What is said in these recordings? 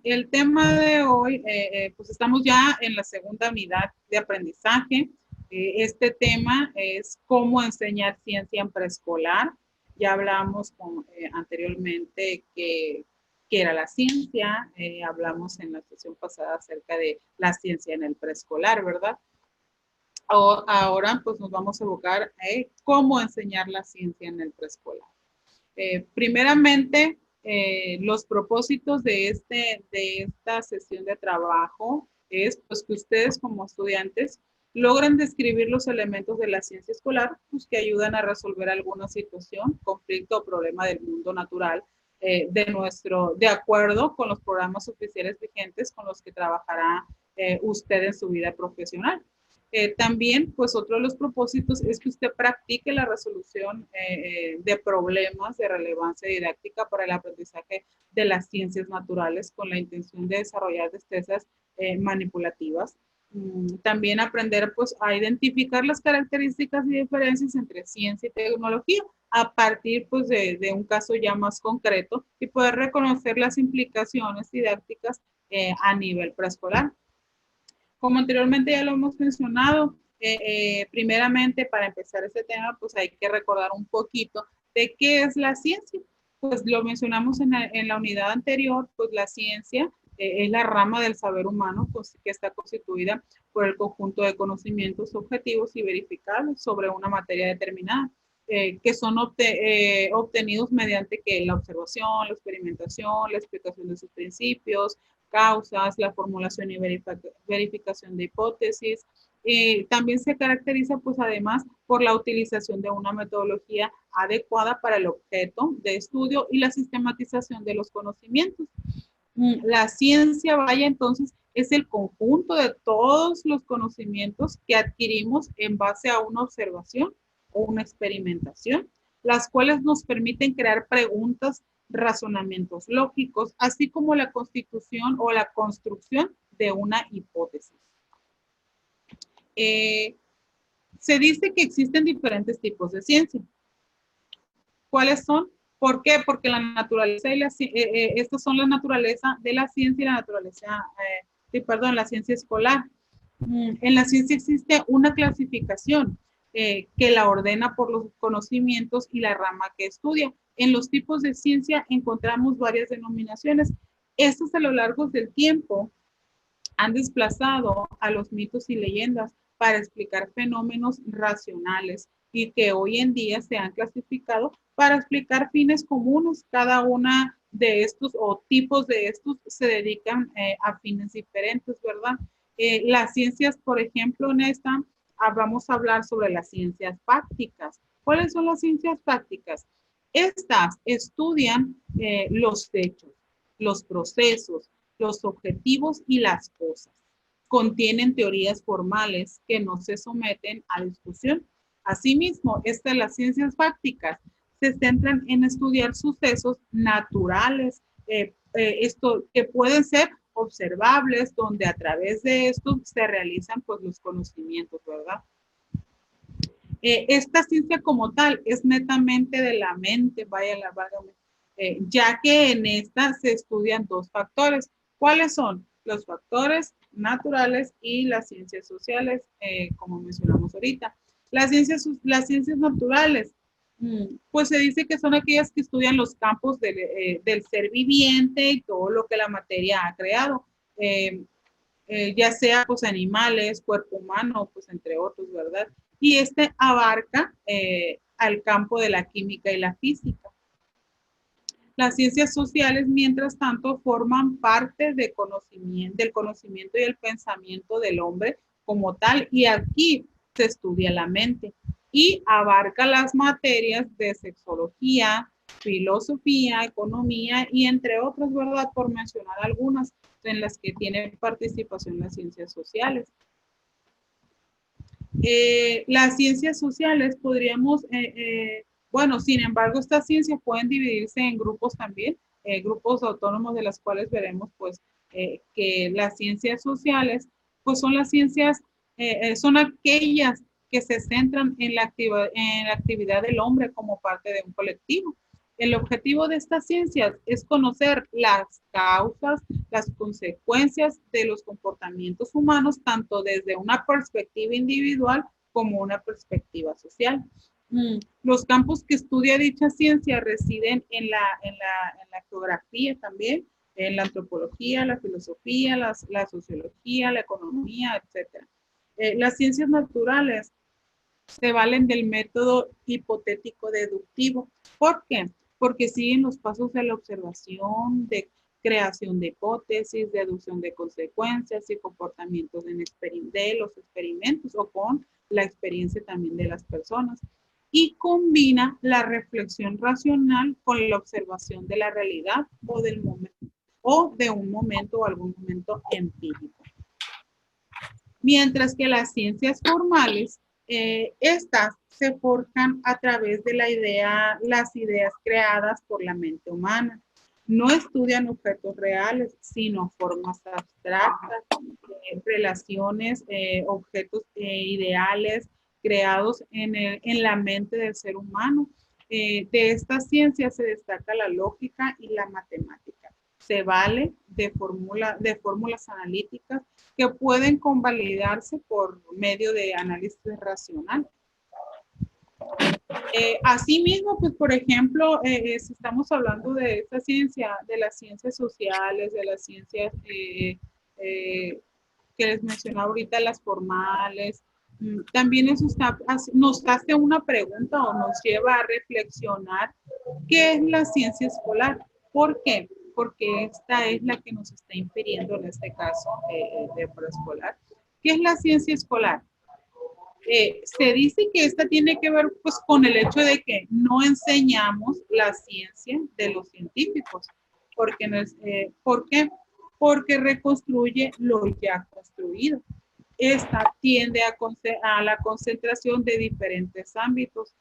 el tema de hoy, pues estamos ya en la segunda unidad de aprendizaje. Este tema es cómo enseñar ciencia en preescolar. Ya hablamos anteriormente que era la ciencia, hablamos en la sesión pasada acerca de la ciencia en el preescolar, ¿verdad? Ahora pues nos vamos a evocar cómo enseñar la ciencia en el preescolar. Primeramente, los propósitos de esta sesión de trabajo es pues, que ustedes como estudiantes logren describir los elementos de la ciencia escolar pues, que ayudan a resolver alguna situación, conflicto o problema del mundo natural de acuerdo con los programas oficiales vigentes con los que trabajará usted en su vida profesional. También, pues otro de los propósitos es que usted practique la resolución de problemas de relevancia didáctica para el aprendizaje de las ciencias naturales con la intención de desarrollar destrezas manipulativas. También aprender pues a identificar las características y diferencias entre ciencia y tecnología a partir pues de un caso ya más concreto y poder reconocer las implicaciones didácticas a nivel preescolar. Como anteriormente ya lo hemos mencionado, primeramente para empezar este tema, pues hay que recordar un poquito de qué es la ciencia. Pues lo mencionamos en la unidad anterior, pues la ciencia es la rama del saber humano pues, que está constituida por el conjunto de conocimientos objetivos y verificables sobre una materia determinada, que son obtenidos mediante que la observación, la experimentación, la explicación de sus principios, causas, la formulación y verificación de hipótesis. También se caracteriza, pues además, por la utilización de una metodología adecuada para el objeto de estudio y la sistematización de los conocimientos. La ciencia, vaya, entonces, es el conjunto de todos los conocimientos que adquirimos en base a una observación o una experimentación, las cuales nos permiten crear preguntas, razonamientos lógicos, así como la constitución o la construcción de una hipótesis. Se dice que existen diferentes tipos de ciencia. ¿Cuáles son? ¿Por qué? Porque la naturaleza y estas son la naturaleza de la ciencia y la naturaleza, la ciencia escolar. En la ciencia existe una clasificación que la ordena por los conocimientos y la rama que estudia. En los tipos de ciencia encontramos varias denominaciones. Estas a lo largo del tiempo han desplazado a los mitos y leyendas para explicar fenómenos racionales y que hoy en día se han clasificado para explicar fines comunes. Cada una de estos o tipos de estos se dedican a fines diferentes, ¿verdad? Las ciencias, por ejemplo, en esta vamos a hablar sobre las ciencias prácticas. ¿Cuáles son las ciencias prácticas? Estas estudian los hechos, los procesos, los objetivos y las cosas. Contienen teorías formales que no se someten a discusión. Asimismo, las ciencias prácticas se centran en estudiar sucesos naturales, esto que pueden ser observables, donde a través de esto se realizan pues los conocimientos, ¿verdad? Esta ciencia como tal es netamente de la mente, ya que en esta se estudian dos factores. ¿Cuáles son? Los factores naturales y las ciencias sociales, como mencionamos ahorita. Las ciencias naturales, pues se dice que son aquellas que estudian los campos del ser viviente y todo lo que la materia ha creado. Ya sea pues animales, cuerpo humano, pues entre otros, ¿verdad? Y este abarca al campo de la química y la física. Las ciencias sociales, mientras tanto, forman parte del conocimiento y el pensamiento del hombre como tal, y aquí se estudia la mente y abarca las materias de sexología, filosofía, economía y entre otras, ¿verdad? Por mencionar algunas en las que tienen participación las ciencias sociales. Las ciencias sociales podríamos, bueno, sin embargo, estas ciencias pueden dividirse en grupos también, grupos autónomos de las cuales veremos, pues, que las ciencias sociales, pues son las ciencias, son aquellas que se centran en la actividad del hombre como parte de un colectivo. El objetivo de estas ciencias es conocer las causas, las consecuencias de los comportamientos humanos, tanto desde una perspectiva individual como una perspectiva social. Los campos que estudia dicha ciencia residen en la geografía también, en la antropología, la filosofía, la sociología, la economía, etc. Las ciencias naturales se valen del método hipotético deductivo. ¿Por qué? Porque siguen los pasos de la observación, de creación de hipótesis, deducción de consecuencias y comportamientos de los experimentos o con la experiencia también de las personas. Y combina la reflexión racional con la observación de la realidad o del momento o de un momento o algún momento empírico. Mientras que las ciencias formales, estas se forjan a través de las ideas creadas por la mente humana. No estudian objetos reales, sino formas abstractas, relaciones, objetos ideales creados en la mente del ser humano. De estas ciencias se destaca la lógica y la matemática. Se vale de fórmulas analíticas que pueden convalidarse por medio de análisis racional. Asimismo, pues por ejemplo, si estamos hablando de esta ciencia, de las ciencias sociales, de las ciencias que les mencionaba ahorita, las formales, también eso nos hace una pregunta o nos lleva a reflexionar qué es la ciencia escolar. ¿Por qué? Porque esta es la que nos está impidiendo en este caso de preescolar. ¿Qué es la ciencia escolar? Se dice que esta tiene que ver pues con el hecho de que no enseñamos la ciencia de los científicos. Porque ¿por qué? Porque reconstruye lo ya construido. Esta tiende a la concentración de diferentes ámbitos.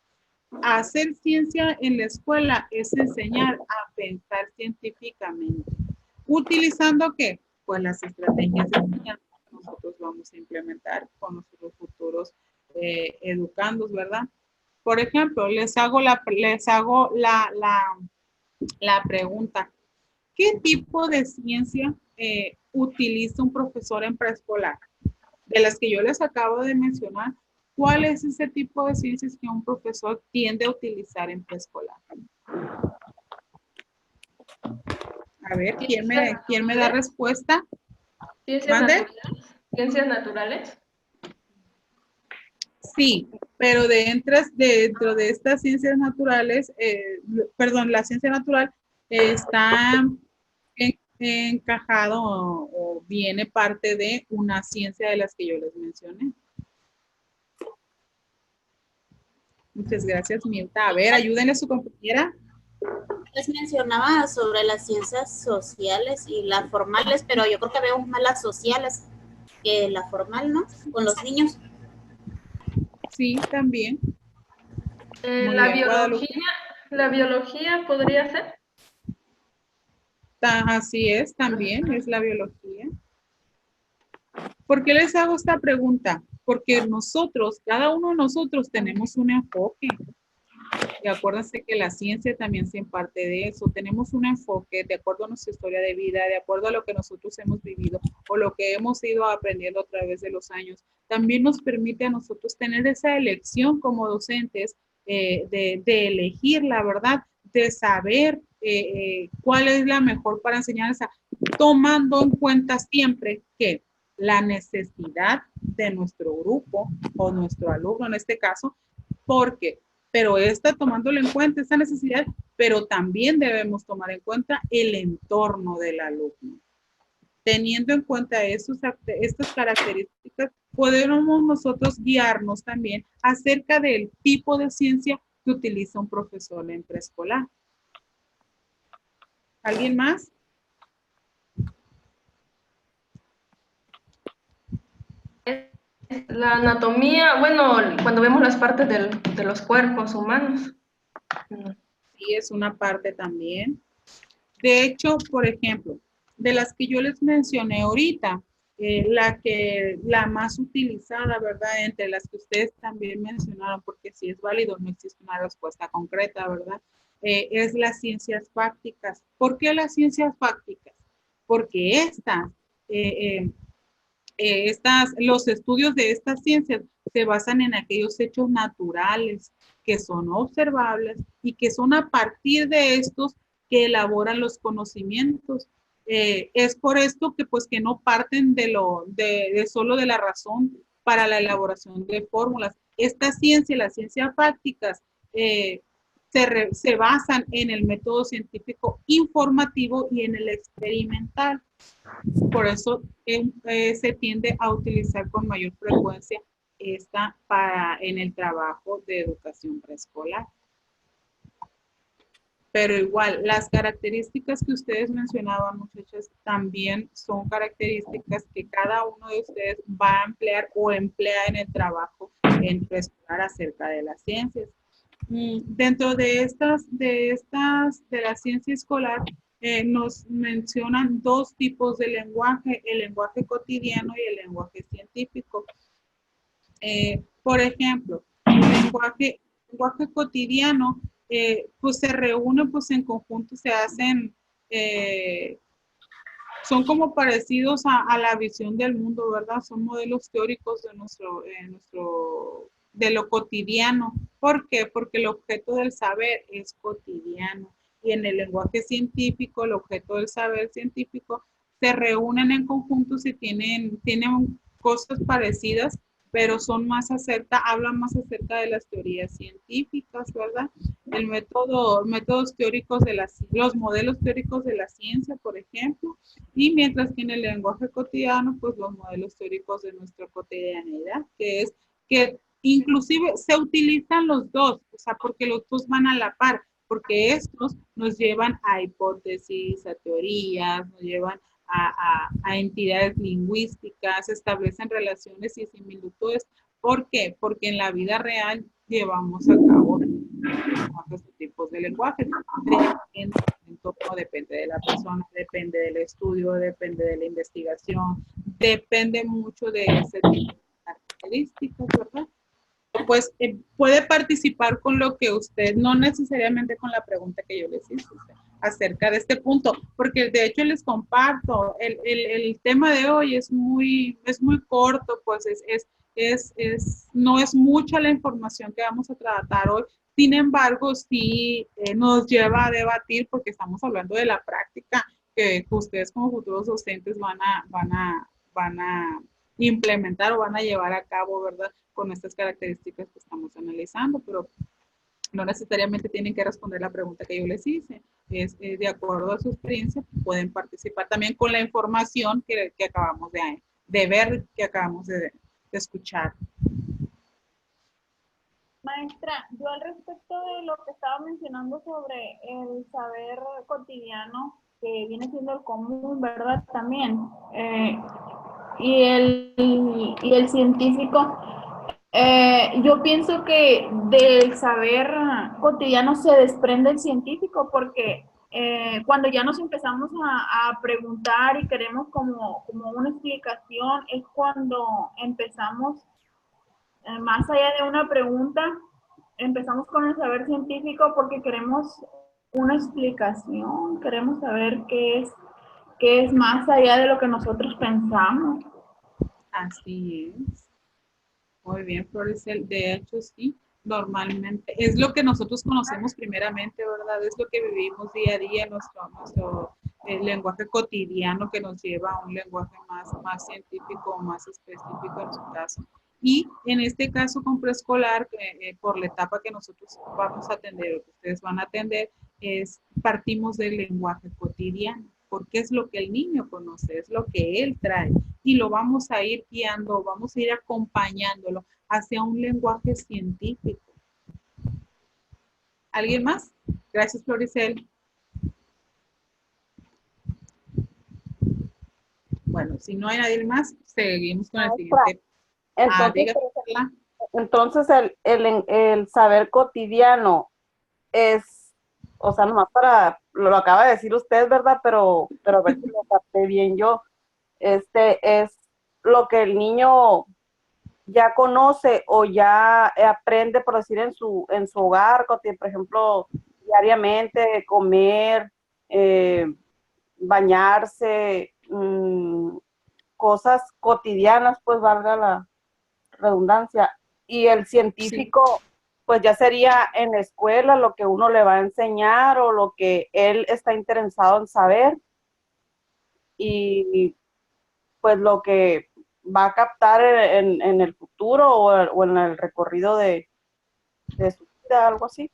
Hacer ciencia en la escuela es enseñar a pensar científicamente. ¿Utilizando qué? Pues las estrategias de enseñanza que nosotros vamos a implementar con nuestros futuros educandos, ¿verdad? Por ejemplo, les hago la pregunta. ¿Qué tipo de ciencia utiliza un profesor en preescolar? De las que yo les acabo de mencionar, ¿cuál es ese tipo de ciencias que un profesor tiende a utilizar en preescolar? A ver, ¿quién me da respuesta? ¿Ciencias naturales? ¿Ciencias naturales? Sí, pero dentro de estas ciencias naturales, la ciencia natural está encajado o viene parte de una ciencia de las que yo les mencioné. Muchas gracias, Mirta. A ver, ayúdenle a su compañera. Les mencionaba sobre las ciencias sociales y las formales, pero yo creo que veo más las sociales que la formal, ¿no? Con los niños. Sí, también. La biología podría ser. Así es, también es la biología. ¿Por qué les hago esta pregunta? Porque cada uno de nosotros tenemos un enfoque. Y acuérdense que la ciencia también se imparte de eso. Tenemos un enfoque de acuerdo a nuestra historia de vida, de acuerdo a lo que nosotros hemos vivido o lo que hemos ido aprendiendo a través de los años. También nos permite a nosotros tener esa elección como docentes de elegir la verdad, de saber cuál es la mejor para enseñanza, tomando en cuenta siempre que la necesidad de nuestro grupo o nuestro alumno en este caso, porque pero tomándolo en cuenta esa necesidad, pero también debemos tomar en cuenta el entorno del alumno. Teniendo en cuenta estas características, podemos nosotros guiarnos también acerca del tipo de ciencia que utiliza un profesor en preescolar. ¿Alguien más? La anatomía, bueno, cuando vemos las partes de los cuerpos humanos. Sí, es una parte también. De hecho, por ejemplo, de las que yo les mencioné ahorita, la más utilizada, ¿verdad? Entre las que ustedes también mencionaron, porque si es válido, no existe una respuesta concreta, ¿verdad? es las ciencias fácticas. ¿Por qué las ciencias fácticas? Porque los estudios de estas ciencias se basan en aquellos hechos naturales que son observables y que son a partir de estos que elaboran los conocimientos. Es por esto que pues que no parten de solo de la razón para la elaboración de fórmulas. Esta ciencia, las ciencias prácticas, se basan en el método científico informativo y en el experimental. Por eso se tiende a utilizar con mayor frecuencia esta en el trabajo de educación preescolar. Pero igual, las características que ustedes mencionaban, muchachos, también son características que cada uno de ustedes va a emplear o emplea en el trabajo en preescolar acerca de las ciencias. Dentro de la ciencia escolar, nos mencionan dos tipos de lenguaje, el lenguaje cotidiano y el lenguaje científico. Por ejemplo, el lenguaje cotidiano, pues se reúne pues en conjunto, se hacen, son como parecidos a la visión del mundo, ¿verdad? Son modelos teóricos de lo cotidiano. ¿Por qué? Porque el objeto del saber es cotidiano. Y en el lenguaje científico, el objeto del saber científico, se reúnen en conjuntos y tienen cosas parecidas, pero hablan más acerca de las teorías científicas, ¿verdad? Métodos teóricos los modelos teóricos de la ciencia, por ejemplo, y mientras que en el lenguaje cotidiano, pues los modelos teóricos de nuestra cotidianidad, que inclusive se utilizan los dos, o sea, porque los dos van a la par, porque estos nos llevan a hipótesis, a teorías, nos llevan a entidades lingüísticas, establecen relaciones y similitudes. ¿Por qué? Porque en la vida real llevamos a cabo estos tipos de lenguaje. Depende de la persona, depende del estudio, depende de la investigación, depende mucho de ese tipo de características, ¿verdad? Pues puede participar con lo que usted, no necesariamente con la pregunta que yo les hice acerca de este punto, porque de hecho les comparto, el tema de hoy es muy corto, pues no es mucha la información que vamos a tratar hoy. Sin embargo, sí nos lleva a debatir porque estamos hablando de la práctica que ustedes como futuros docentes van a implementar o van a llevar a cabo, ¿verdad? Con estas características que estamos analizando, pero no necesariamente tienen que responder la pregunta que yo les hice. Es de acuerdo a su experiencia, pueden participar también con la información que acabamos de ver, que acabamos de escuchar. Maestra, yo al respecto de lo que estaba mencionando sobre el saber cotidiano, que viene siendo el común, ¿verdad? También. Y el científico, yo pienso que del saber cotidiano se desprende el científico porque cuando ya nos empezamos a preguntar y queremos como una explicación, es cuando empezamos, más allá de una pregunta, empezamos con el saber científico porque queremos una explicación, queremos saber qué es más allá de lo que nosotros pensamos. Así es. Muy bien, Floricel. De hecho, sí, normalmente es lo que nosotros conocemos primeramente, ¿verdad? Es lo que vivimos día a día, nuestro lenguaje cotidiano que nos lleva a un lenguaje más científico, más específico en su caso. Y en este caso con preescolar, por la etapa que nosotros vamos a atender o que ustedes van a atender, partimos del lenguaje cotidiano, porque es lo que el niño conoce, es lo que él trae y lo vamos a ir guiando, vamos a ir acompañándolo hacia un lenguaje científico. ¿Alguien más? Gracias, Floricel. Bueno, si no hay nadie más, seguimos con el siguiente. Entonces el saber cotidiano es, o sea, nomás lo acaba de decir usted, ¿verdad? Pero a ver si lo capté bien yo. Es lo que el niño ya conoce o ya aprende, por decir, en su hogar, por ejemplo, diariamente, comer, bañarse, cosas cotidianas, pues valga la redundancia. Y el científico, pues ya sería en la escuela lo que uno le va a enseñar o lo que él está interesado en saber y pues lo que va a captar en el futuro o en el recorrido de su vida, algo así.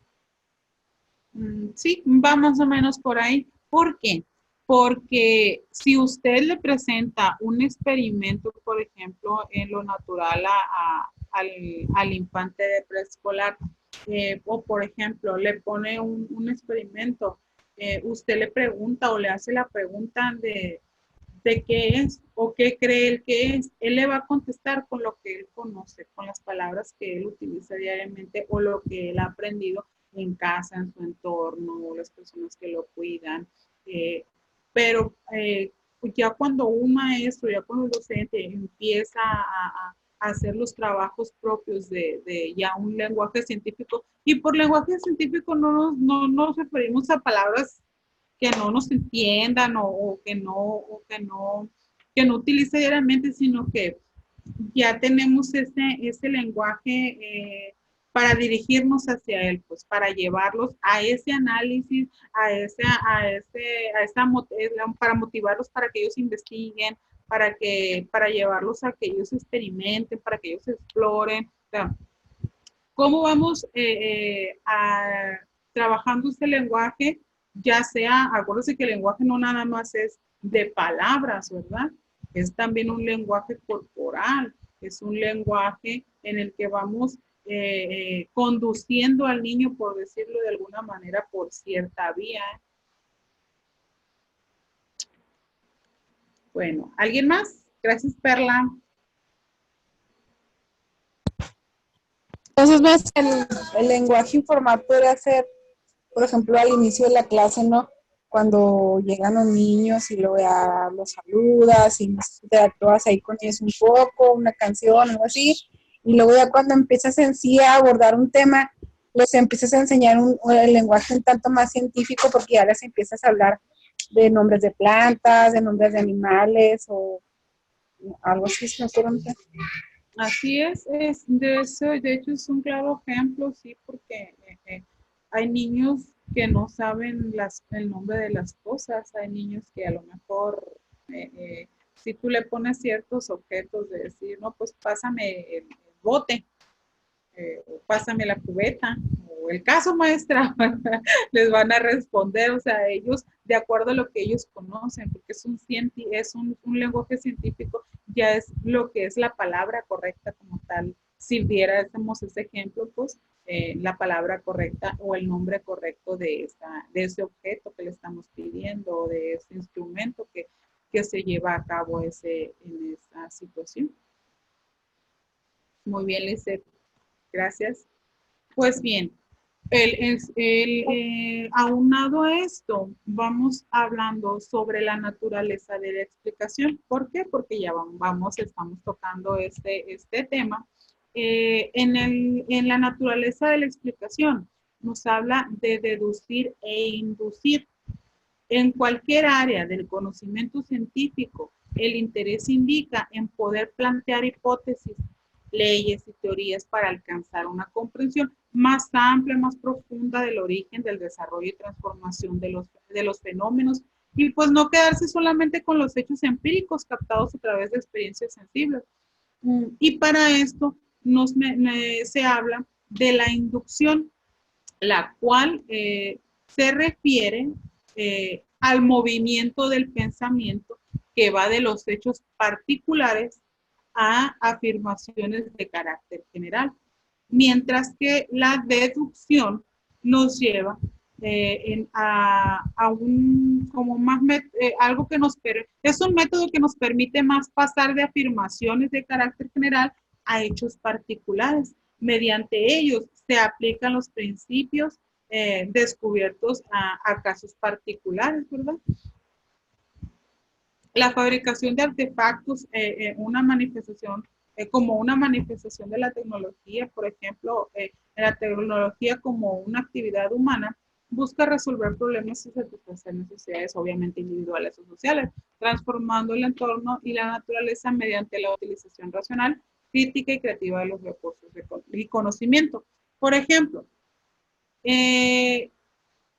Sí, va más o menos por ahí. ¿Por qué? Porque si usted le presenta un experimento, por ejemplo, en lo natural al infante de preescolar, o por ejemplo, le pone un experimento, usted le pregunta o le hace la pregunta de qué es o qué cree él que es, él le va a contestar con lo que él conoce, con las palabras que él utiliza diariamente o lo que él ha aprendido en casa, en su entorno, o las personas que lo cuidan. Pero ya cuando un maestro, ya cuando el docente empieza a hacer los trabajos propios de ya un lenguaje científico, y por lenguaje científico no nos referimos a palabras que no nos entiendan que no utilice diariamente, sino que ya tenemos ese lenguaje para dirigirnos hacia él, pues para llevarlos a ese análisis, para motivarlos para que ellos investiguen, para llevarlos a que ellos experimenten, para que ellos exploren. O sea, ¿cómo vamos trabajando este lenguaje? Ya sea, acuérdense que el lenguaje no nada más es de palabras, ¿verdad? Es también un lenguaje corporal, es un lenguaje en el que vamos conduciendo al niño, por decirlo de alguna manera, por cierta vía. Bueno, ¿alguien más? Gracias, Perla. Entonces, más el lenguaje informal podría ser, por ejemplo, al inicio de la clase, ¿no? Cuando llegan los niños y luego ya los saludas y interactúas ahí con ellos un poco, una canción, algo así. Y luego ya cuando empiezas en sí a abordar un tema, les empiezas a enseñar el lenguaje un tanto más científico porque ya les empiezas a hablar de nombres de plantas, de nombres de animales o algo así, ¿se me ocurre? Así es de hecho es un claro ejemplo, sí, porque hay niños que no saben el nombre de las cosas, hay niños que a lo mejor, si tú le pones ciertos objetos de decir, no, pues pásame el bote, o pásame la cubeta, o el caso maestra, les van a responder, o sea, ellos, de acuerdo a lo que ellos conocen, porque es un lenguaje científico, ya es lo que es la palabra correcta como tal. Si viéramos ese ejemplo, pues la palabra correcta o el nombre correcto de ese objeto que le estamos pidiendo, o de ese instrumento que se lleva a cabo en esa situación. Muy bien, Lizeth. Gracias. Pues bien, aunado a esto, vamos hablando sobre la naturaleza de la explicación. ¿Por qué? Porque ya estamos tocando este tema. En la naturaleza de la explicación nos habla de deducir e inducir. En cualquier área del conocimiento científico, el interés indica en poder plantear hipótesis, leyes y teorías para alcanzar una comprensión más amplia, más profunda del origen, del desarrollo y transformación de los fenómenos, y pues no quedarse solamente con los hechos empíricos captados a través de experiencias sensibles. Y para esto se habla de la inducción, la cual se refiere al movimiento del pensamiento que va de los hechos particulares a afirmaciones de carácter general, mientras que la deducción nos lleva a un como más algo que es un método que nos permite más pasar de afirmaciones de carácter general a hechos particulares. Mediante ellos se aplican los principios descubiertos a casos particulares, ¿verdad? La fabricación de artefactos, como una manifestación de la tecnología, por ejemplo, la tecnología como una actividad humana, busca resolver problemas y satisfacer necesidades, obviamente individuales o sociales, transformando el entorno y la naturaleza mediante la utilización racional, crítica y creativa de los recursos y conocimiento. Por ejemplo,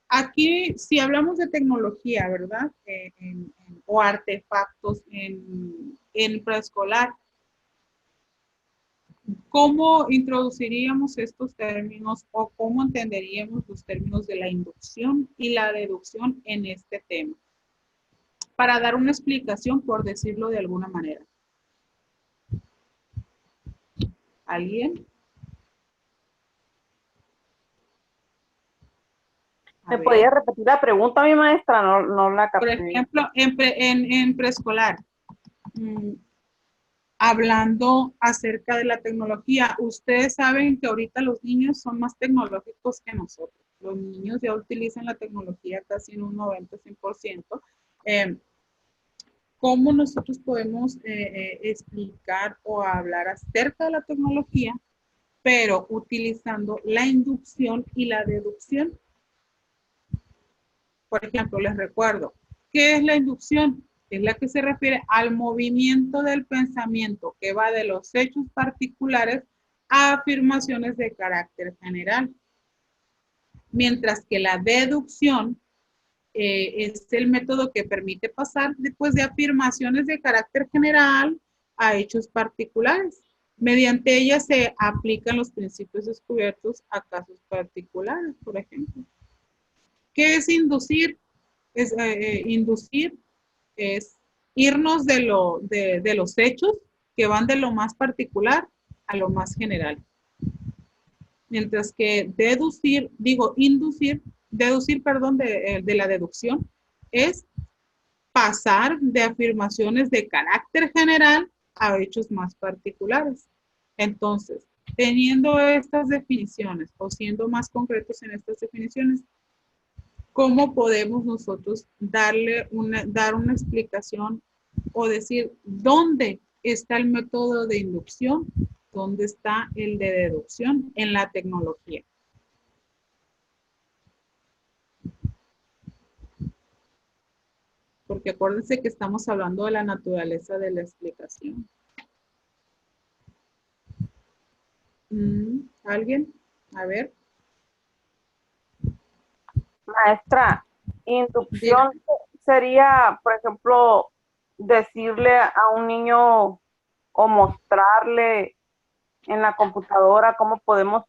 aquí, si hablamos de tecnología, ¿verdad? O artefactos en preescolar, ¿cómo introduciríamos estos términos o cómo entenderíamos los términos de la inducción y la deducción en este tema? Para dar una explicación, por decirlo de alguna manera. ¿Alguien? A ¿Me ver. podía repetir la pregunta, mi maestra? No la Por capté. ejemplo, en preescolar, hablando acerca de la tecnología, ustedes saben que ahorita los niños son más tecnológicos que nosotros. Los niños ya utilizan la tecnología casi en un 90-100%. ¿Cómo nosotros podemos explicar o hablar acerca de la tecnología, pero utilizando la inducción y la deducción? Por ejemplo, les recuerdo, ¿qué es la inducción? Es la que se refiere al movimiento del pensamiento que va de los hechos particulares a afirmaciones de carácter general. Mientras que la deducción es el método que permite pasar después de afirmaciones de carácter general a hechos particulares. Mediante ella se aplican los principios descubiertos a casos particulares, por ejemplo. ¿Qué es inducir? Inducir es irnos de los hechos que van de lo más particular a lo más general. Mientras que deducir, perdón, de la deducción es pasar de afirmaciones de carácter general a hechos más particulares. Entonces, teniendo estas definiciones o siendo más concretos en estas definiciones, ¿cómo podemos nosotros dar una explicación o decir dónde está el método de inducción, dónde está el de deducción en la tecnología? Porque acuérdense que estamos hablando de la naturaleza de la explicación. ¿Alguien? A ver. Maestra, inducción sería, por ejemplo, decirle a un niño o mostrarle en la computadora cómo podemos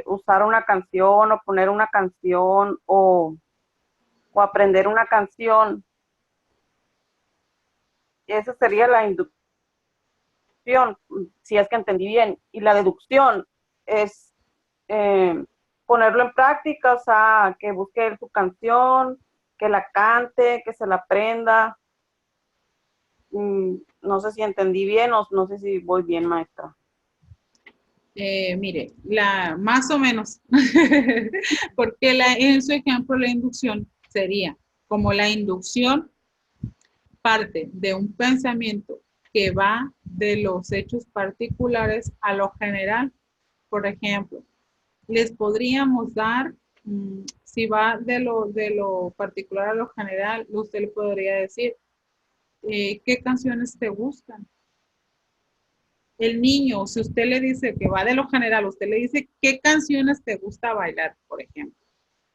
usar una canción o poner una canción o aprender una canción. Esa sería la inducción, si es que entendí bien. Y la deducción es ponerlo en práctica, o sea, que busque su canción, que la cante, que se la aprenda. No sé si entendí bien o no sé si voy bien, maestra. Mire, más o menos, porque en su ejemplo la inducción sería como la inducción parte de un pensamiento que va de los hechos particulares a lo general. Por ejemplo, les podríamos dar, si va de lo particular a lo general, usted le podría decir, ¿qué canciones te gustan? El niño, si usted le dice que va de lo general, usted le dice, ¿qué canciones te gusta bailar, por ejemplo?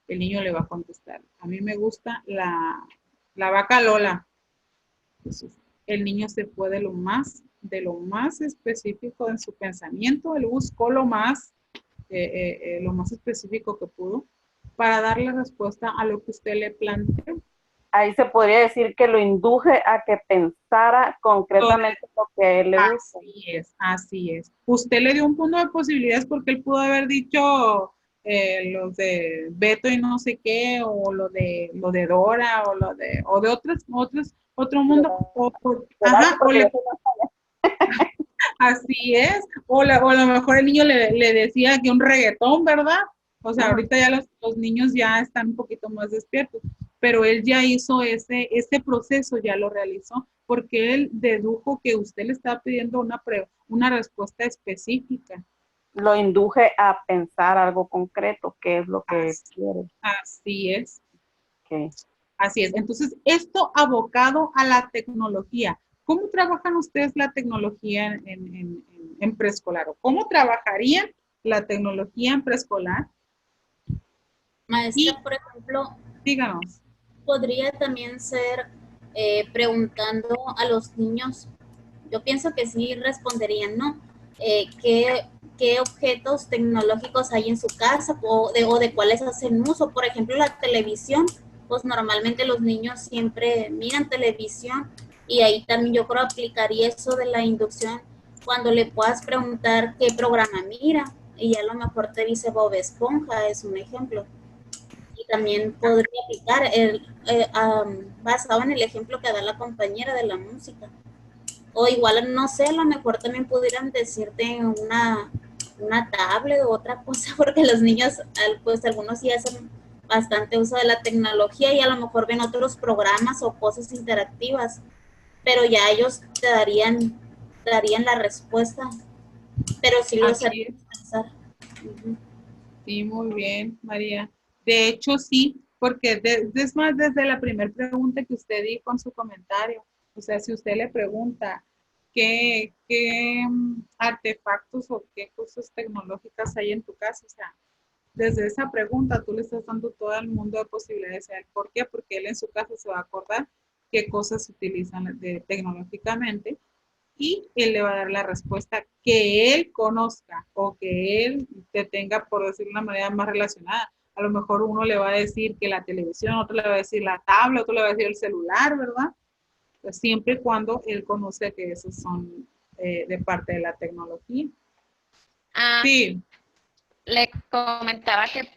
El niño le va a contestar, a mí me gusta la Vaca Lola. Entonces, el niño se fue de lo más específico en su pensamiento, él buscó lo más específico que pudo para darle respuesta a lo que usted le planteó. Ahí se podría decir que lo induje a que pensara concretamente lo que a él le gusta. Así es. Usted le dio un punto de posibilidades porque él pudo haber dicho los de Beto y no sé qué, o lo de Dora, o de otro mundo. Así es. O a lo mejor el niño le decía que un reggaetón, ¿verdad? O sea, ahorita ya los niños ya están un poquito más despiertos, pero él ya hizo ese proceso, ya lo realizó, porque él dedujo que usted le estaba pidiendo una respuesta específica. lo induje a pensar algo concreto, qué es lo que quiere. Así es. Okay. Así es. Entonces, esto abocado a la tecnología. ¿Cómo trabajan ustedes la tecnología en preescolar? ¿O cómo trabajarían la tecnología en preescolar? Maestra, por ejemplo, Díganos. podría también ser preguntando a los niños, yo pienso que sí responderían, ¿no? ¿Qué objetos tecnológicos hay en su casa o de cuáles hacen uso? Por ejemplo, la televisión, pues normalmente los niños siempre miran televisión y ahí también yo creo aplicaría eso de la inducción cuando le puedas preguntar qué programa mira y a lo mejor te dice Bob Esponja, es un ejemplo. Y también podría aplicar basado en el ejemplo que da la compañera de la música. O igual, no sé, a lo mejor también pudieran decirte una tablet o otra cosa, porque los niños, pues algunos sí hacen bastante uso de la tecnología y a lo mejor ven otros programas o cosas interactivas, pero ya ellos te darían la respuesta, pero sí los Así harían es. pensar. Uh-huh. Sí, muy bien, María. De hecho, sí, porque es más desde la primera pregunta que usted dijo en su comentario. O sea, si usted le pregunta qué artefactos o qué cosas tecnológicas hay en tu casa, o sea, desde esa pregunta tú le estás dando todo el mundo de posibilidades. ¿Por qué? Porque él en su casa se va a acordar qué cosas se utilizan tecnológicamente y él le va a dar la respuesta que él conozca o que él te tenga, por decirlo de una manera más relacionada. A lo mejor uno le va a decir que la televisión, otro le va a decir la tablet, otro le va a decir el celular, ¿verdad? Pues siempre y cuando él conoce que esos son de parte de la tecnología. Ah, Sí. le comentaba que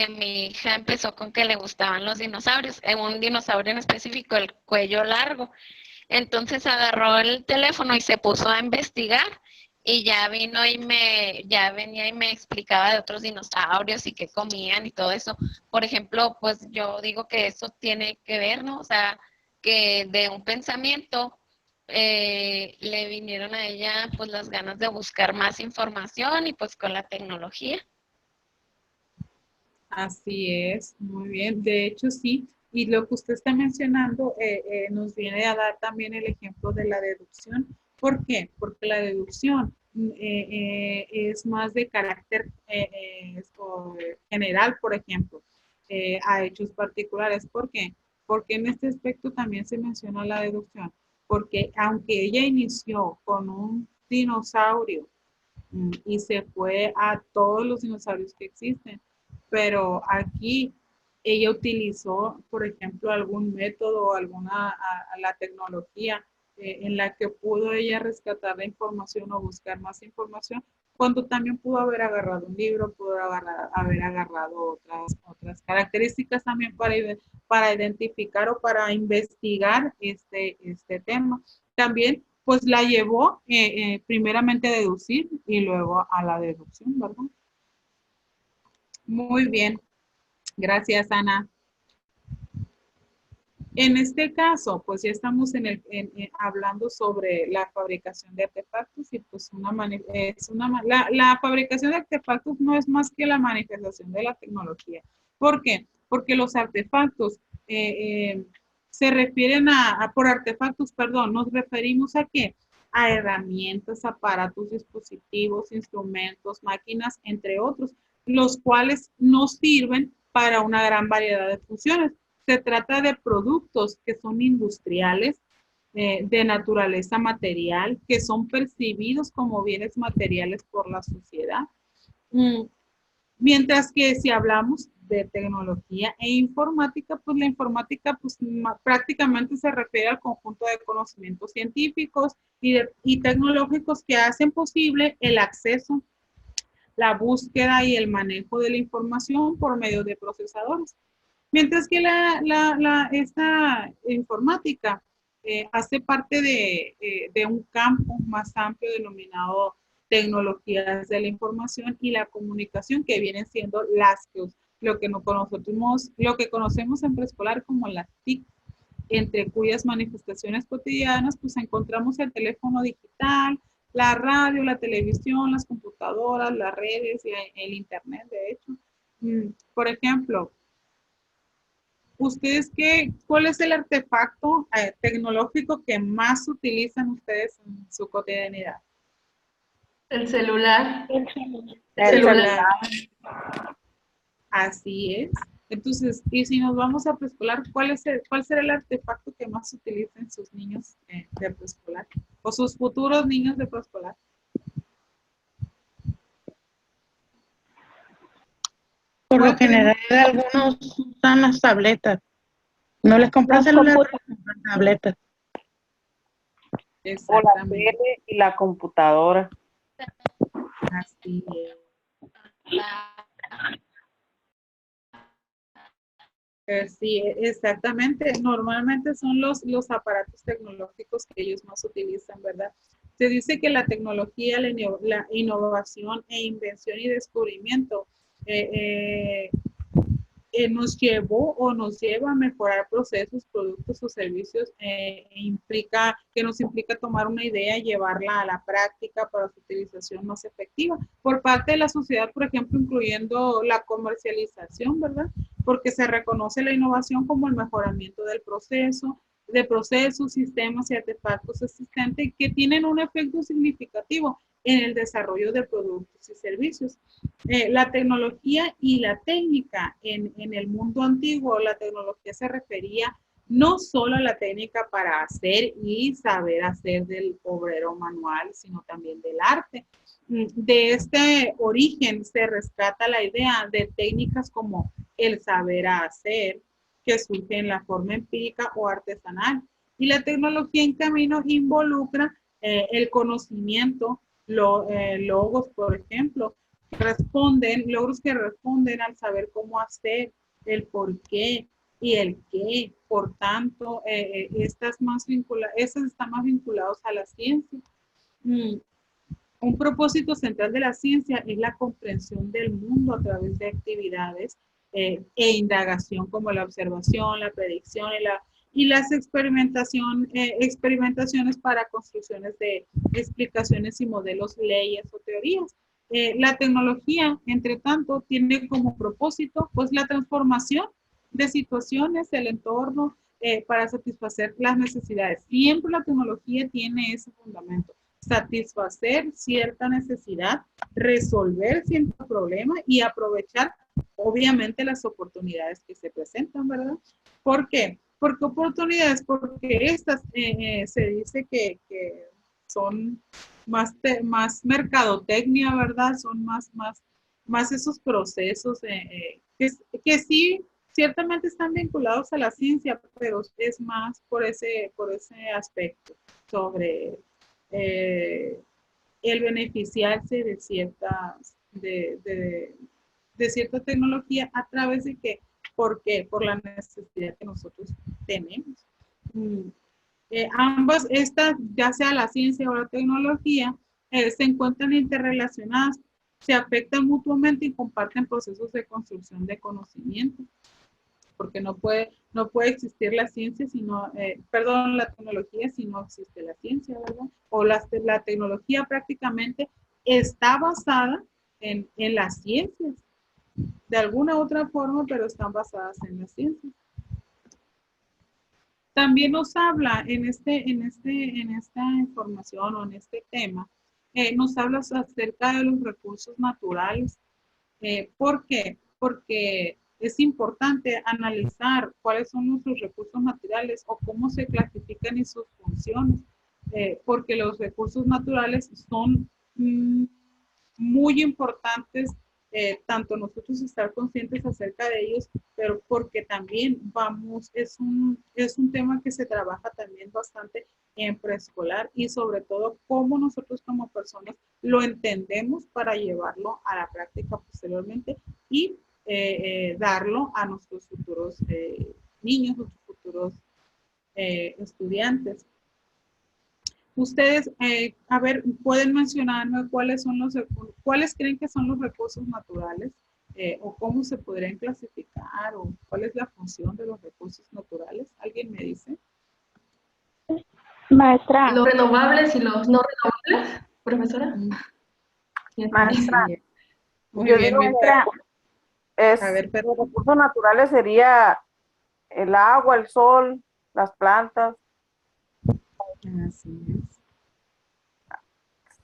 mi hija empezó con que le gustaban los dinosaurios, un dinosaurio en específico, el cuello largo. Entonces agarró el teléfono y se puso a investigar y ya vino ya venía y me explicaba de otros dinosaurios y qué comían y todo eso. Por ejemplo, pues yo digo que eso tiene que ver, ¿no? O sea, que de un pensamiento le vinieron a ella pues las ganas de buscar más información y pues con la tecnología. Así es, muy bien. De hecho, sí. Y lo que usted está mencionando nos viene a dar también el ejemplo de la deducción. ¿Por qué? Porque la deducción es más de carácter general, por ejemplo, a hechos particulares. ¿Por qué? Porque en este aspecto también se menciona la deducción. Porque aunque ella inició con un dinosaurio y se fue a todos los dinosaurios que existen, pero aquí ella utilizó, por ejemplo, algún método o la tecnología en la que pudo ella rescatar la información o buscar más información, cuando también pudo haber agarrado un libro, pudo haber agarrado otras características también para identificar o para investigar este tema. También pues la llevó primeramente a deducir y luego a la deducción, ¿verdad? Muy bien, gracias Ana. En este caso, pues ya estamos hablando sobre la fabricación de artefactos y pues la fabricación de artefactos no es más que la manifestación de la tecnología. ¿Por qué? Porque los artefactos se refieren por artefactos, perdón, nos referimos a qué? A herramientas, aparatos, dispositivos, instrumentos, máquinas, entre otros, los cuales nos sirven para una gran variedad de funciones. Se trata de productos que son industriales, de naturaleza material, que son percibidos como bienes materiales por la sociedad. Mientras que si hablamos de tecnología e informática, pues la informática pues, prácticamente se refiere al conjunto de conocimientos científicos y tecnológicos que hacen posible el acceso, la búsqueda y el manejo de la información por medio de procesadores. Mientras que esta informática hace parte de un campo más amplio denominado tecnologías de la información y la comunicación, que vienen siendo lo que conocemos en preescolar como las TIC, entre cuyas manifestaciones cotidianas pues encontramos el teléfono digital, La radio, la televisión, las computadoras, las redes y el internet, de hecho. Por ejemplo, ¿ustedes cuál es el artefacto tecnológico que más utilizan ustedes en su cotidianidad? El celular. El Celular. Así es. Entonces, y si nos vamos a preescolar, ¿cuál será el artefacto que más utilicen sus niños de preescolar? O sus futuros niños de preescolar. Por lo general, algunos usan las tabletas. No les compran celular, pero compran tabletas. O la Exactamente. tele y la computadora. Así es. Sí, exactamente. Normalmente son los aparatos tecnológicos que ellos más utilizan, ¿verdad? Se dice que la tecnología, la innovación e invención y descubrimiento nos llevó o nos lleva a mejorar procesos, productos o servicios, nos implica tomar una idea y llevarla a la práctica para su utilización más efectiva por parte de la sociedad, por ejemplo, incluyendo la comercialización, ¿verdad? Porque se reconoce la innovación como el mejoramiento del proceso, de procesos, sistemas y artefactos existentes que tienen un efecto significativo en el desarrollo de productos y servicios. La tecnología y la técnica en el mundo antiguo, la tecnología se refería no solo a la técnica para hacer y saber hacer del obrero manual, sino también del arte. De este origen se rescata la idea de técnicas como el saber hacer, que surge en la forma empírica o artesanal. Y la tecnología en camino involucra el conocimiento, logos, por ejemplo, logros que responden al saber cómo hacer, el por qué y el qué. Por tanto, estos están más vinculados a la ciencia. Un propósito central de la ciencia es la comprensión del mundo a través de actividades e indagación como la observación, la predicción y las experimentaciones para construcciones de explicaciones y modelos, leyes o teorías. La tecnología, entre tanto, tiene como propósito pues la transformación de situaciones del entorno para satisfacer las necesidades. Siempre la tecnología tiene ese fundamento: satisfacer cierta necesidad, resolver cierto problema y aprovechar, obviamente, las oportunidades que se presentan, ¿verdad? ¿Por qué? ¿Por qué oportunidades? Porque estas se dice que son más mercadotecnia, ¿verdad? Son más esos procesos que sí, ciertamente están vinculados a la ciencia, pero es más por ese aspecto sobre el beneficiarse de cierta tecnología a través de qué. ¿Por qué? Por la necesidad que nosotros tenemos. Ambas, ya sea la ciencia o la tecnología, se encuentran interrelacionadas, se afectan mutuamente y comparten procesos de construcción de conocimiento, porque no puede existir la ciencia la tecnología si no existe la ciencia, ¿verdad? O la tecnología prácticamente está basada en las ciencias, de alguna u otra forma, pero están basadas en la ciencia. También nos habla en esta información o en este tema, nos habla acerca de los recursos naturales. ¿Por qué? Porque es importante analizar cuáles son nuestros recursos naturales o cómo se clasifican y sus funciones, porque los recursos naturales son muy importantes, tanto nosotros estar conscientes acerca de ellos, pero porque también es un tema que se trabaja también bastante en preescolar y sobre todo cómo nosotros como personas lo entendemos para llevarlo a la práctica posteriormente y darlo a nuestros futuros niños, nuestros futuros estudiantes. Ustedes, a ver, pueden mencionarme cuáles creen que son los recursos naturales o cómo se podrían clasificar o cuál es la función de los recursos naturales. ¿Alguien me dice? Maestra. Los renovables y los no renovables. Profesora. Maestra, Sí. Muy yo bien, digo Mirta. que A ver, los recursos naturales sería el agua, el sol, las plantas. así es.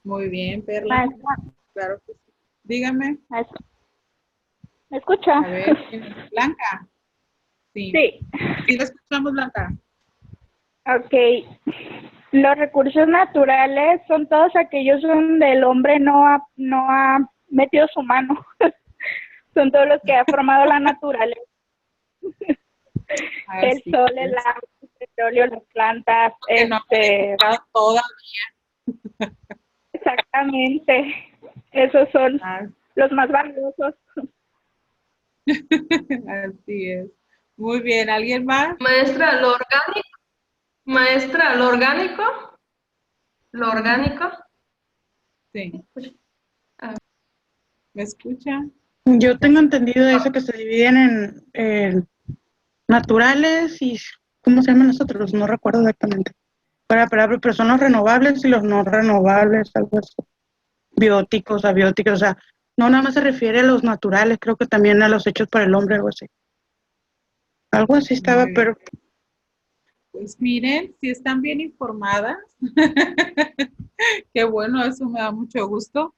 Muy bien, Perla. Maestra, Claro que sí. Dígame, maestra, ¿me escucha? a ver, Blanca. Sí. Sí, Sí, la escuchamos, Blanca. ok. Los recursos naturales son todos aquellos donde el hombre no ha metido su mano. Son todos los que ha formado la naturaleza. El Así sol, el es. agua, el petróleo, las plantas, Que no me he ocupado toda. exactamente. Esos son Ah, los más valiosos. así es. Muy bien, ¿alguien más? Maestra, lo orgánico. Maestra, lo orgánico. Lo orgánico. Sí. Ah, ¿Me escucha? Yo tengo entendido eso que se dividen en naturales y, ¿cómo se llaman nosotros? No recuerdo exactamente. Pero son los renovables y los no renovables, algo así. Bióticos, abióticos, o sea, no nada más se refiere a los naturales, creo que también a los hechos por el hombre, algo así. Algo así estaba, Muy bien. pero Pues miren, si están bien informadas, qué bueno, eso me da mucho gusto.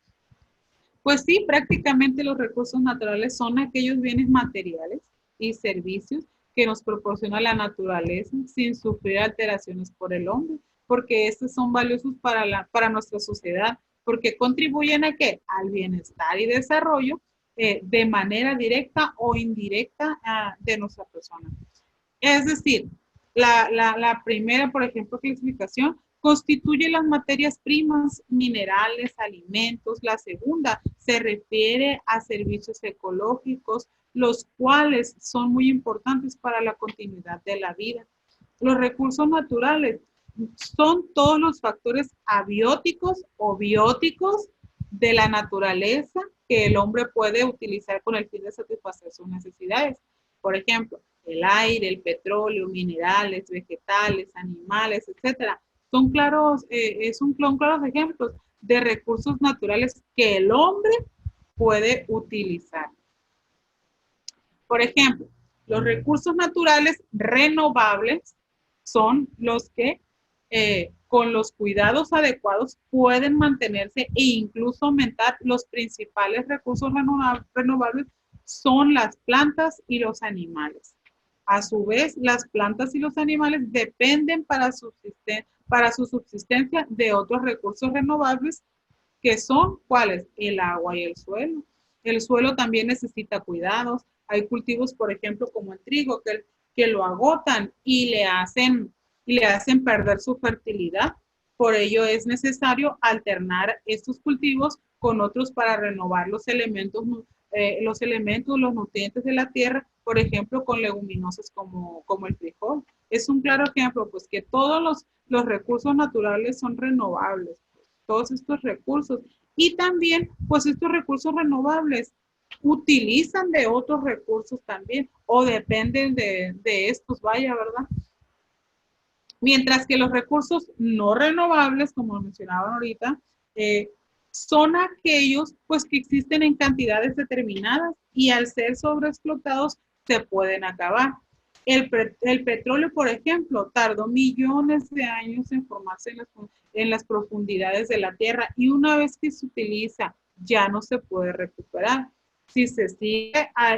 Pues sí, prácticamente los recursos naturales son aquellos bienes materiales y servicios que nos proporciona la naturaleza sin sufrir alteraciones por el hombre, porque estos son valiosos para nuestra sociedad, porque contribuyen a qué? Al bienestar y desarrollo de manera directa o indirecta de nuestra persona. Es decir, la primera, por ejemplo, clasificación constituye las materias primas, minerales, alimentos. La segunda se refiere a servicios ecológicos, los cuales son muy importantes para la continuidad de la vida. Los recursos naturales son todos los factores abióticos o bióticos de la naturaleza que el hombre puede utilizar con el fin de satisfacer sus necesidades. Por ejemplo, el aire, el petróleo, minerales, vegetales, animales, etcétera. Son claros ejemplos de recursos naturales que el hombre puede utilizar. Por ejemplo, los recursos naturales renovables son los que con los cuidados adecuados pueden mantenerse e incluso aumentar. Los principales recursos renovables son las plantas y los animales. A su vez, las plantas y los animales dependen para su subsistencia de otros recursos renovables que son, ¿cuáles? El agua y el suelo. El suelo también necesita cuidados. Hay cultivos, por ejemplo, como el trigo, que lo agotan y le hacen perder su fertilidad. Por ello es necesario alternar estos cultivos con otros para renovar los elementos, los nutrientes de la tierra, por ejemplo, con leguminosas como el frijol. Es un claro ejemplo, pues que todos los recursos naturales son renovables, todos estos recursos. Y también, pues estos recursos renovables utilizan de otros recursos también o dependen de estos, vaya, ¿verdad? Mientras que los recursos no renovables, como mencionaban ahorita, son aquellos pues que existen en cantidades determinadas y al ser sobreexplotados se pueden acabar. El petróleo, por ejemplo, tardó millones de años en formarse en las profundidades de la Tierra y una vez que se utiliza ya no se puede recuperar. Si se sigue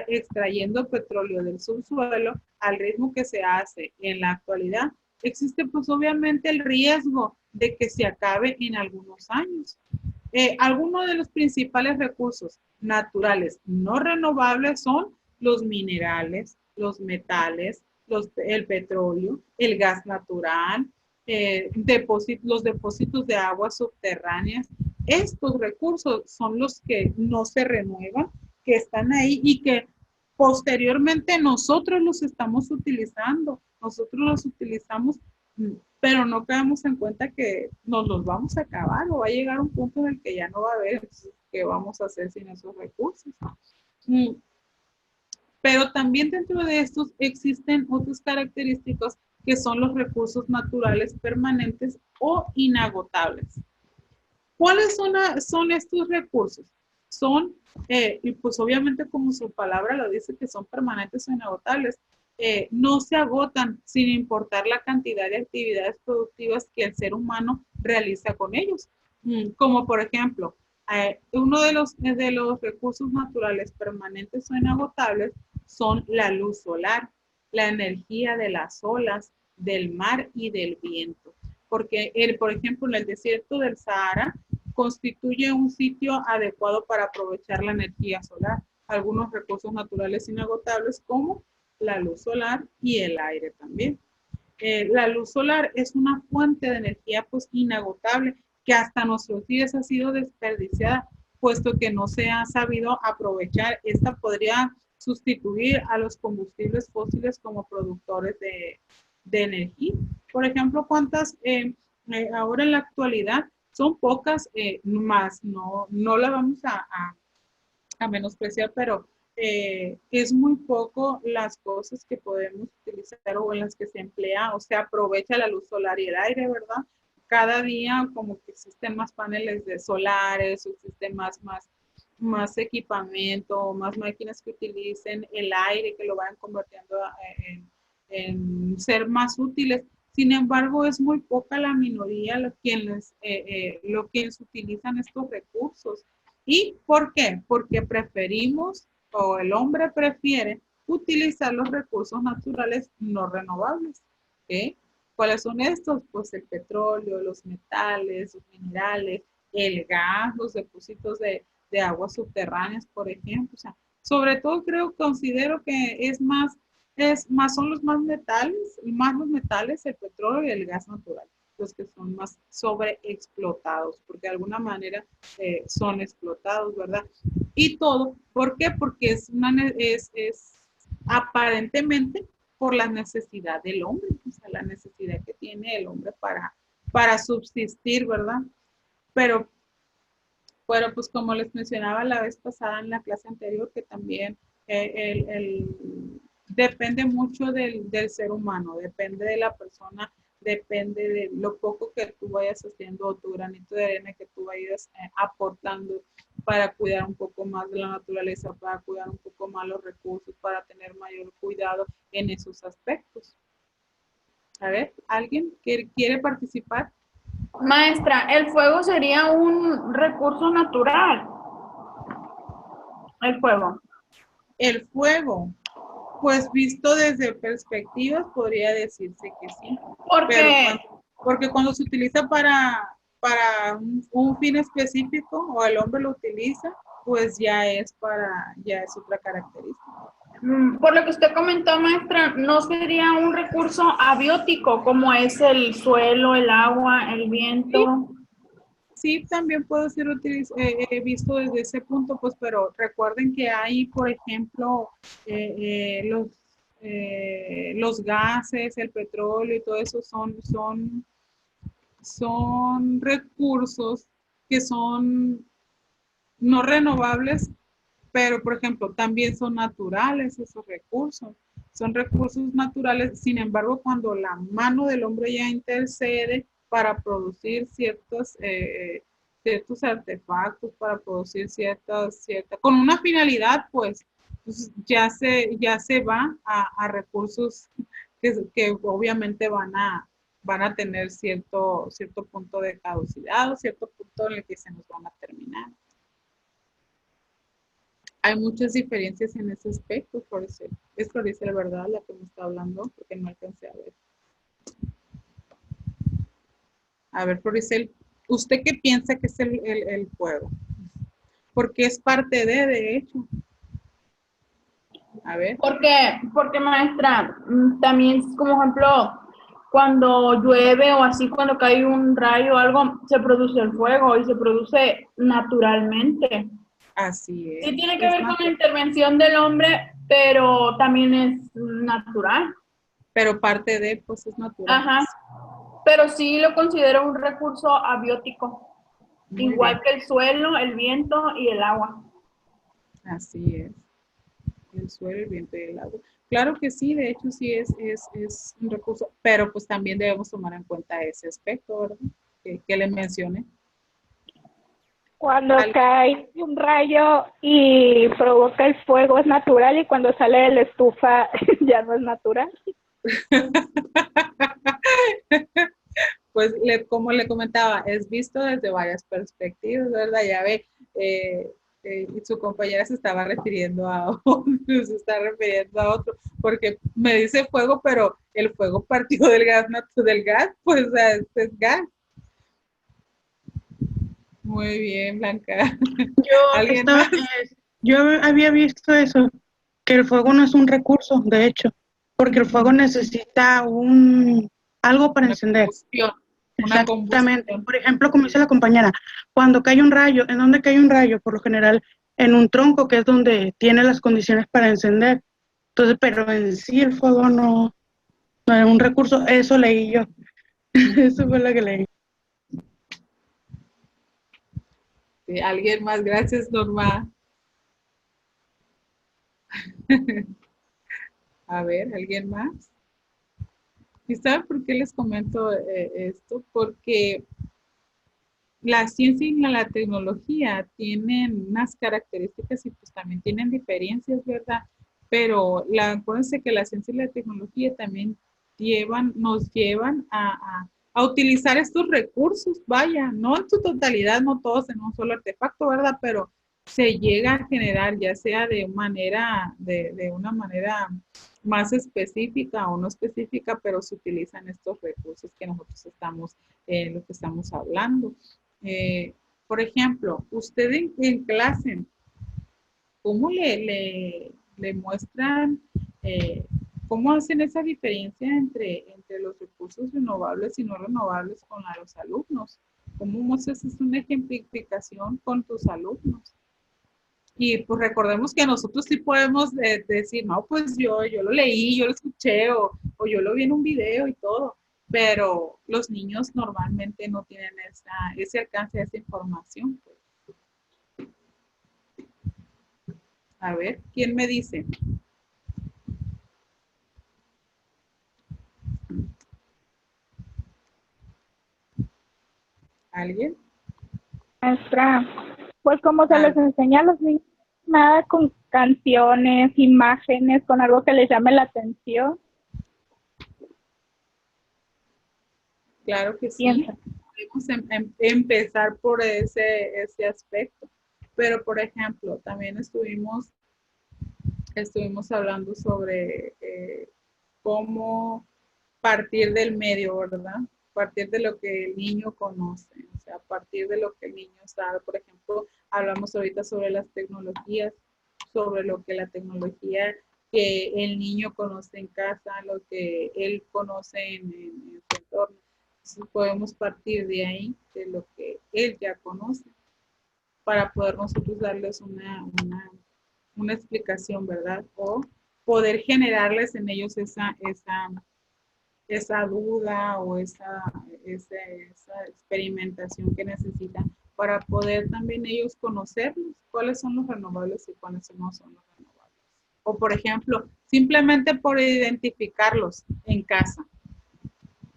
extrayendo petróleo del subsuelo al ritmo que se hace en la actualidad, existe pues obviamente el riesgo de que se acabe en algunos años. Algunos de los principales recursos naturales no renovables son los minerales, los metales, el petróleo, el gas natural, los depósitos de aguas subterráneas. Estos recursos son los que no se renuevan, que están ahí y que posteriormente nosotros los estamos utilizando. Nosotros los utilizamos, pero no caemos en cuenta que nos los vamos a acabar o va a llegar un punto en el que ya no va a haber qué vamos a hacer sin esos recursos. Pero también dentro de estos existen otras características que son los recursos naturales permanentes o inagotables. ¿Cuáles son estos recursos? Son, y pues obviamente como su palabra lo dice, que son permanentes o inagotables. No se agotan sin importar la cantidad de actividades productivas que el ser humano realiza con ellos. Como por ejemplo, uno de los recursos naturales permanentes o inagotables son la luz solar, la energía de las olas, del mar y del viento. Porque, por ejemplo, en el desierto del Sahara constituye un sitio adecuado para aprovechar la energía solar. Algunos recursos naturales inagotables como la luz solar y el aire también. La luz solar es una fuente de energía pues inagotable que hasta nuestros días ha sido desperdiciada, puesto que no se ha sabido aprovechar. Esta podría sustituir a los combustibles fósiles como productores de energía. Por ejemplo, ¿cuántas ahora en la actualidad? Son pocas, más no la vamos a menospreciar, pero es muy poco las cosas que podemos utilizar o en las que se emplea o se aprovecha la luz solar y el aire, ¿verdad? Cada día como que existen más paneles de solares, existe más equipamiento, más máquinas que utilicen el aire, que lo vayan convirtiendo en ser más útiles. Sin embargo, es muy poca la minoría quienes utilizan estos recursos. ¿Y por qué? Porque preferimos, o el hombre prefiere, utilizar los recursos naturales no renovables. ¿Okay? ¿Cuáles son estos? Pues el petróleo, los metales, los minerales, el gas, los depósitos de aguas subterráneas, por ejemplo. O sea, sobre todo considero que son los metales, el petróleo y el gas natural, los que son más sobreexplotados, porque de alguna manera son explotados, ¿verdad? Y todo, ¿por qué? Porque es aparentemente por la necesidad del hombre, o sea, la necesidad que tiene el hombre para subsistir, ¿verdad? Pero pues como les mencionaba la vez pasada en la clase anterior, que también depende mucho del ser humano, depende de la persona, depende de lo poco que tú vayas haciendo o tu granito de arena que tú vayas aportando para cuidar un poco más de la naturaleza, para cuidar un poco más los recursos, para tener mayor cuidado en esos aspectos. A ver, ¿alguien quiere participar? Maestra, el fuego sería un recurso natural. El fuego. El fuego, pues visto desde perspectivas, podría decirse que sí. Porque cuando se utiliza para un fin específico o el hombre lo utiliza, pues ya es otra característica. Por lo que usted comentó, maestra, ¿no sería un recurso abiótico como es el suelo, el agua, el viento? Sí, también puede ser visto desde ese punto, pues, pero recuerden que hay, por ejemplo, los gases, el petróleo y todo eso son recursos que son no renovables, pero, por ejemplo, también son naturales esos recursos. Son recursos naturales, sin embargo, cuando la mano del hombre ya intercede para producir ciertos artefactos, para producir con una finalidad, pues ya se va a recursos que obviamente van a tener cierto punto de caducidad o cierto punto en el que se nos van a terminar. Hay muchas diferencias en ese aspecto, por eso es Floricel, ¿verdad? La que me está hablando, porque no alcancé a ver. A ver, Floricel, ¿usted qué piensa que es el fuego? Porque es parte de hecho. A ver. Porque maestra, también como ejemplo, cuando llueve o así, cuando cae un rayo o algo, se produce el fuego y se produce naturalmente. Así es. Sí tiene que ver con la intervención del hombre, pero también es natural. Pero parte de, pues es natural. Ajá. Pero sí lo considero un recurso abiótico. Muy igual bien. que el suelo, el viento y el agua. Así es. El suelo, el viento y el agua. Claro que sí, de hecho sí es un recurso, pero pues también debemos tomar en cuenta ese aspecto, ¿verdad? Que le mencioné. Cuando cae un rayo y provoca el fuego es natural y cuando sale de la estufa ya no es natural. Pues como le comentaba, es visto desde varias perspectivas, ¿verdad? Ya ve, y su compañera se estaba refiriendo a otro, se está refiriendo a otro, porque me dice fuego, pero el fuego partió del gas, del gas, pues es gas. Muy bien, Blanca. ¿Alguien más? Yo había visto eso, que el fuego no es un recurso, de hecho, porque el fuego necesita algo para encender. Una Exactamente. combustión. Por ejemplo, como dice la compañera, cuando cae un rayo, ¿en dónde cae un rayo? Por lo general, en un tronco, que es donde tiene las condiciones para encender. Entonces, pero en sí el fuego no es un recurso, eso leí yo. Eso fue lo que leí. Sí, ¿alguien más? Gracias, Norma. A ver, ¿alguien más? ¿Y saben por qué les comento esto? Porque la ciencia y la tecnología tienen unas características y pues también tienen diferencias, ¿verdad? Pero acuérdense que la ciencia y la tecnología también nos llevan a utilizar estos recursos, vaya, no en su totalidad, no todos en un solo artefacto, ¿verdad? Pero se llega a generar, ya sea de una manera más específica o no específica, pero se utilizan estos recursos que nosotros lo que estamos hablando. Por ejemplo, usted en clase, ¿cómo le muestran, cómo hacen esa diferencia entre los recursos renovables y no renovables con los alumnos? ¿Cómo muestras una ejemplificación con tus alumnos? Y pues recordemos que nosotros sí podemos decir, no, pues yo lo leí, yo lo escuché o yo lo vi en un video y todo, pero los niños normalmente no tienen ese alcance a esa información. Pues. A ver, ¿quién me dice? ¿¿Alguien? Maestra, pues como se les enseña a los niños, nada con canciones, imágenes, con algo que les llame la atención. Claro que sí. Podemos empezar por ese aspecto. Pero, por ejemplo, también estuvimos hablando sobre cómo partir del medio, ¿verdad? Partir de lo que el niño conoce, o sea, a partir de lo que el niño sabe. Por ejemplo, hablamos ahorita sobre las tecnologías, sobre lo que la tecnología que el niño conoce en casa, lo que él conoce en su entorno. Entonces podemos partir de ahí, de lo que él ya conoce, para poder nosotros darles una explicación, ¿verdad? O poder generarles en ellos esa duda o esa experimentación que necesitan para poder también ellos conocerlos, cuáles son los renovables y cuáles no son los renovables. O, por ejemplo, simplemente por identificarlos en casa,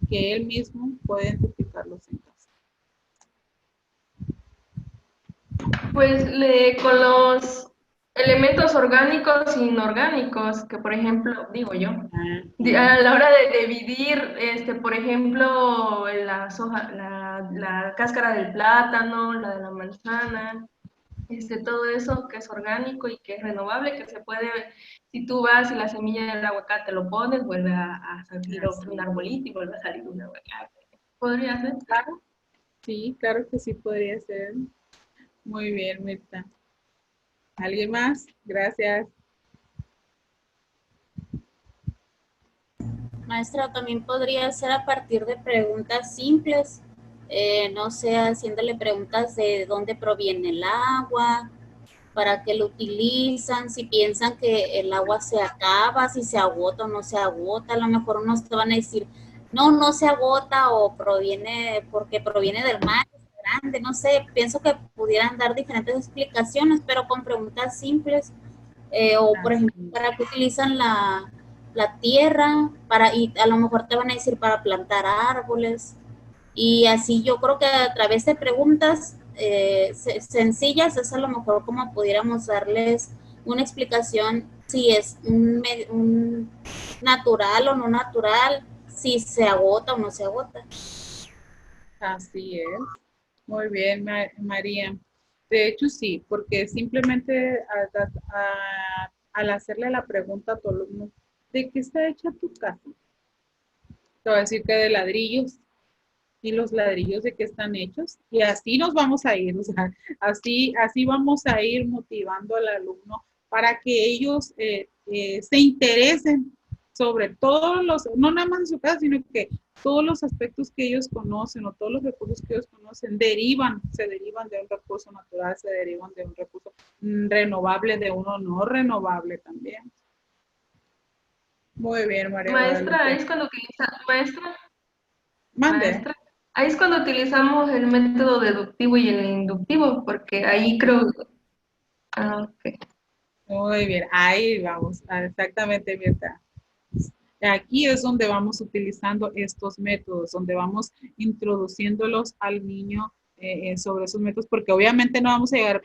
que él mismo puede identificarlos en casa. Pues con los elementos orgánicos e inorgánicos, que por ejemplo, digo yo, a la hora de dividir, por ejemplo, la cáscara del plátano, la de la manzana, todo eso que es orgánico y que es renovable, que se puede, si tú vas y la semilla del aguacate lo pones, vuelve a salir un arbolito y vuelve a salir un aguacate. ¿Podría ser? Claro, sí, claro que sí podría ser. Muy bien, Mirta. ¿Alguien más? Gracias. Maestra, también podría ser a partir de preguntas simples, no sé, haciéndole preguntas de dónde proviene el agua, para qué lo utilizan, si piensan que el agua se acaba, si se agota o no se agota. A lo mejor unos te van a decir, no se agota o porque proviene del mar, es grande, no sé. Pienso que pudieran dar diferentes explicaciones, pero con preguntas simples. O por ejemplo, ¿para qué utilizan la tierra? Y a lo mejor te van a decir para plantar árboles. Y así yo creo que a través de preguntas sencillas, es a lo mejor como pudiéramos darles una explicación si es un natural o no natural, si se agota o no se agota. Así es. Muy bien, María. De hecho, sí, porque simplemente al hacerle la pregunta a tu alumno, ¿de qué está hecha tu casa? Te va a decir que de ladrillos. ¿Y los ladrillos de qué están hechos? Y así nos vamos a ir, o sea, así vamos a ir motivando al alumno para que ellos se interesen sobre todos los, no nada más en su casa, sino que todos los aspectos que ellos conocen o todos los recursos que ellos conocen se derivan de un recurso natural, se derivan de un recurso renovable, de uno no renovable también. Muy bien, María Maestra, Guadalupe. ahí es cuando Mande. maestra, ahí es cuando utilizamos el método deductivo y el inductivo, porque ahí creo, ok. Muy bien, ahí vamos, exactamente, Mirta. Aquí es donde vamos utilizando estos métodos, donde vamos introduciéndolos al niño sobre esos métodos, porque obviamente no vamos a llegar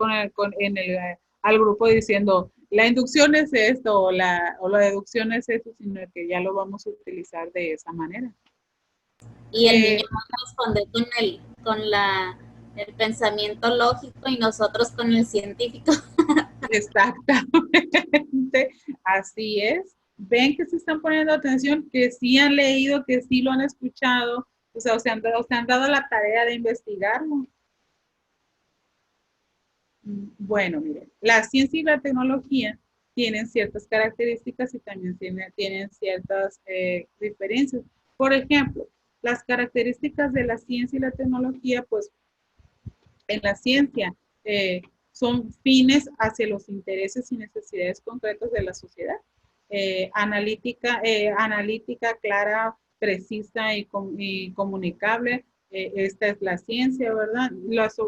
al grupo diciendo, la inducción es esto o la deducción es esto, sino que ya lo vamos a utilizar de esa manera. Y el niño va a responder con el pensamiento lógico y nosotros con el científico. Exactamente, así es. Ven que se están poniendo atención, que sí han leído, que sí lo han escuchado, o sea, se han dado la tarea de investigarlo. Bueno, miren, la ciencia y la tecnología tienen ciertas características y también tienen ciertas diferencias. Por ejemplo, las características de la ciencia y la tecnología, pues en la ciencia son fines hacia los intereses y necesidades concretas de la sociedad. Analítica, clara, precisa y comunicable. Esta es la ciencia, ¿verdad?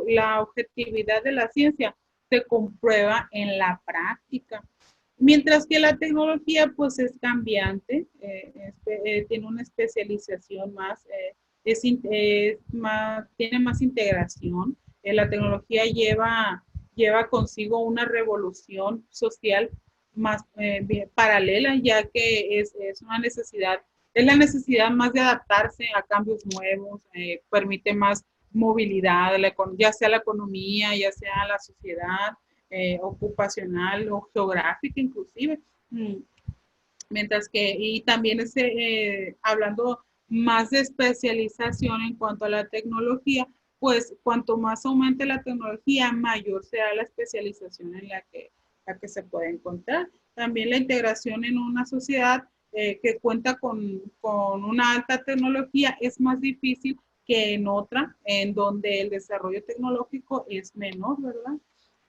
La objetividad de la ciencia se comprueba en la práctica. Mientras que la tecnología, pues, es cambiante, tiene una especialización más, tiene más integración. La tecnología lleva consigo una revolución social más paralela, ya que es una necesidad, es la necesidad más de adaptarse a cambios nuevos, permite más movilidad, ya sea la economía, ya sea la sociedad, ocupacional o geográfica inclusive. Mientras que, y también hablando más de especialización en cuanto a la tecnología, pues cuanto más aumente la tecnología, mayor será la especialización en la que se puede encontrar. También la integración en una sociedad que cuenta con una alta tecnología es más difícil que en otra, en donde el desarrollo tecnológico es menor, ¿verdad?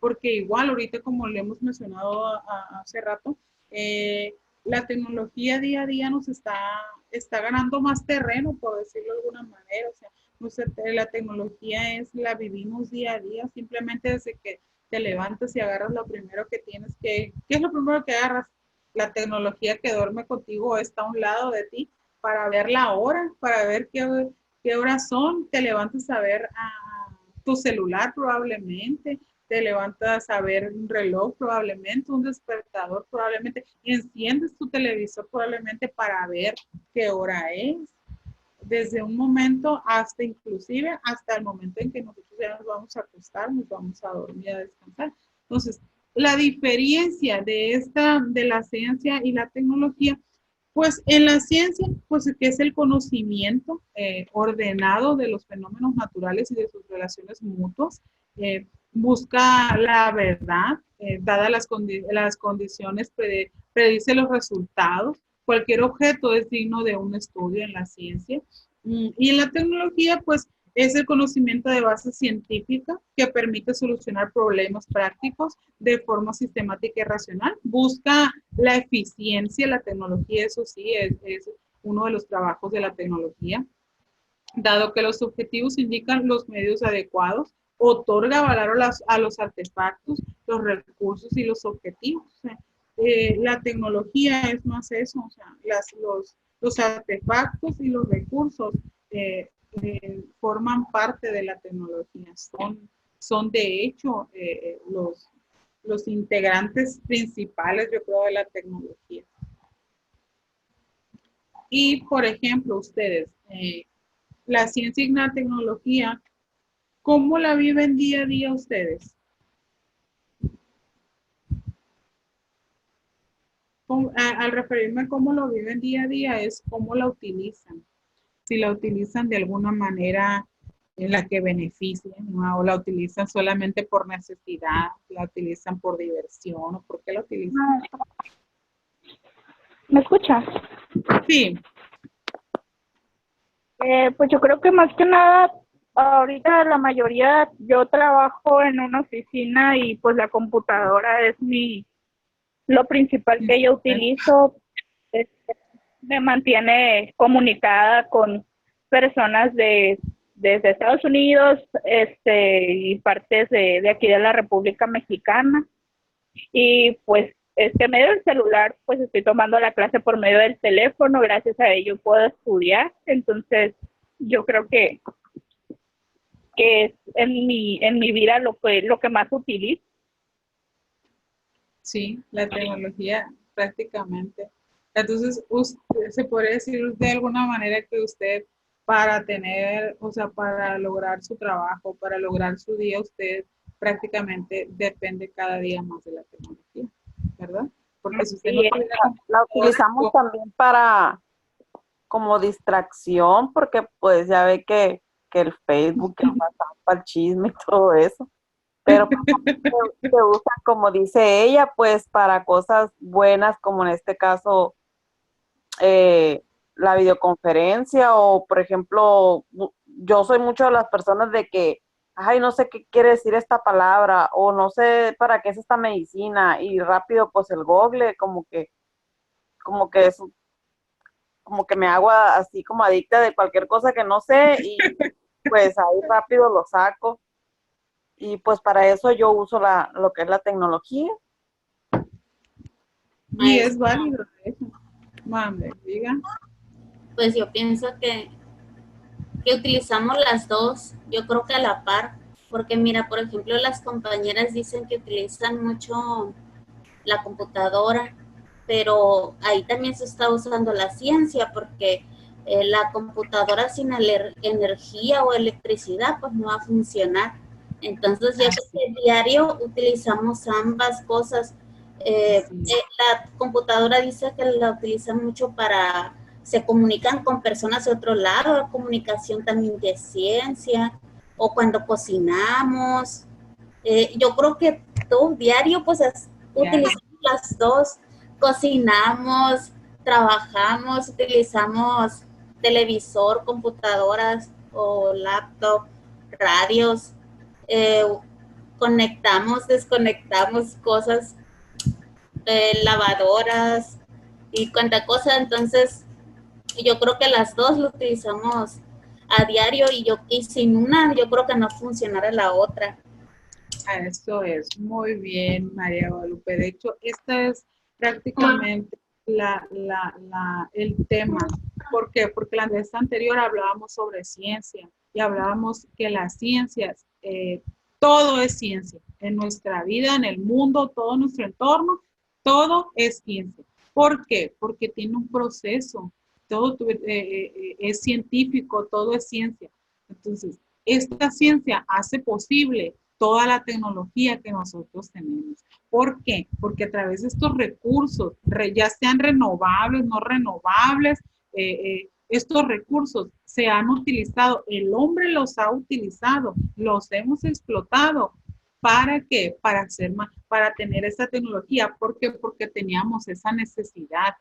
Porque igual, ahorita como le hemos mencionado hace rato, la tecnología día a día nos está ganando más terreno, por decirlo de alguna manera. O sea, la tecnología la vivimos día a día, simplemente desde que te levantas y agarras lo primero que tienes que, ¿qué es lo primero que agarras? La tecnología que duerme contigo está a un lado de ti para ver la hora, para ver qué horas son, te levantas a ver tu celular probablemente, te levantas a ver un reloj probablemente, un despertador probablemente, enciendes tu televisor probablemente para ver qué hora es, desde un momento hasta inclusive hasta el momento en que nosotros ya nos vamos a acostar, nos vamos a dormir, a descansar. Entonces, la diferencia de la ciencia y la tecnología, pues en la ciencia, pues que es el conocimiento ordenado de los fenómenos naturales y de sus relaciones mutuas, busca la verdad, dadas las condiciones, predice los resultados. Cualquier objeto es digno de un estudio en la ciencia. Y en la tecnología, pues, es el conocimiento de base científica que permite solucionar problemas prácticos de forma sistemática y racional. Busca la eficiencia, la tecnología, eso sí, es uno de los trabajos de la tecnología. Dado que los objetivos indican los medios adecuados, otorga valor a los artefactos, los recursos y los objetivos. O sea, la tecnología es más eso, o sea, los artefactos y los recursos forman parte de la tecnología, son de hecho los integrantes principales, yo creo, de la tecnología. Y, por ejemplo, ustedes, la ciencia y la tecnología, ¿cómo la viven día a día ustedes? Al referirme a cómo lo viven día a día, es cómo la utilizan. Si la utilizan de alguna manera en la que beneficien, ¿no? O la utilizan solamente por necesidad, la utilizan por diversión, o por qué la utilizan. ¿Me escuchas? Sí. Pues yo creo que más que nada, ahorita la mayoría, yo trabajo en una oficina y pues la computadora es lo principal que yo utilizo. Me mantiene comunicada con personas desde Estados Unidos, y partes de aquí de la República Mexicana. Y pues medio del celular, pues estoy tomando la clase por medio del teléfono, gracias a ello puedo estudiar. Entonces yo creo que es en mi vida lo que más utilizo. Sí, la tecnología prácticamente. Entonces, se podría decir de alguna manera que usted para tener, o sea, para lograr su trabajo, para lograr su día, usted prácticamente depende cada día más de la tecnología, ¿verdad? Porque si usted no Sí, tuviera La utilizamos también para como distracción, porque pues ya ve que el Facebook, que el WhatsApp, el chisme y todo eso. Pero se usa, como dice ella, pues para cosas buenas, como en este caso la videoconferencia, o por ejemplo, yo soy mucho de las personas de que, ay, no sé qué quiere decir esta palabra, o no sé para qué es esta medicina, y rápido pues el Google, es, como que me hago así como adicta de cualquier cosa que no sé, y pues ahí rápido lo saco. Y pues para eso yo uso lo que es la tecnología. y es válido eso. Mande, diga. Pues yo pienso que utilizamos las dos, yo creo que a la par, porque mira, por ejemplo, las compañeras dicen que utilizan mucho la computadora, pero ahí también se está usando la ciencia, porque la computadora sin energía o electricidad, pues no va a funcionar. Entonces, yo creo que diario utilizamos ambas cosas. La computadora dice que la utilizan mucho para, se comunican con personas de otro lado, comunicación también de ciencia, o cuando cocinamos. Yo creo que todo diario, pues utilizamos las dos, cocinamos, trabajamos, utilizamos televisor, computadoras o laptop, radios, eh, conectamos, desconectamos cosas, lavadoras y cuanta cosa. Entonces yo creo que las dos lo utilizamos a diario, y sin una yo creo que no funcionara la otra. Eso es muy bien, María Guadalupe. De hecho, esta es prácticamente el tema. ¿Por qué? Porque la vez anterior hablábamos sobre ciencia y hablábamos que las ciencias, todo es ciencia. En nuestra vida, en el mundo, todo nuestro entorno, todo es ciencia. ¿Por qué? Porque tiene un proceso. Todo es científico, todo es ciencia. Entonces, esta ciencia hace posible toda la tecnología que nosotros tenemos. ¿Por qué? Porque a través de estos recursos, ya sean renovables, no renovables, estos recursos se han utilizado, el hombre los ha utilizado, los hemos explotado. ¿Para qué? Para hacer más, para tener esta tecnología. ¿Por qué? Porque teníamos esa necesidad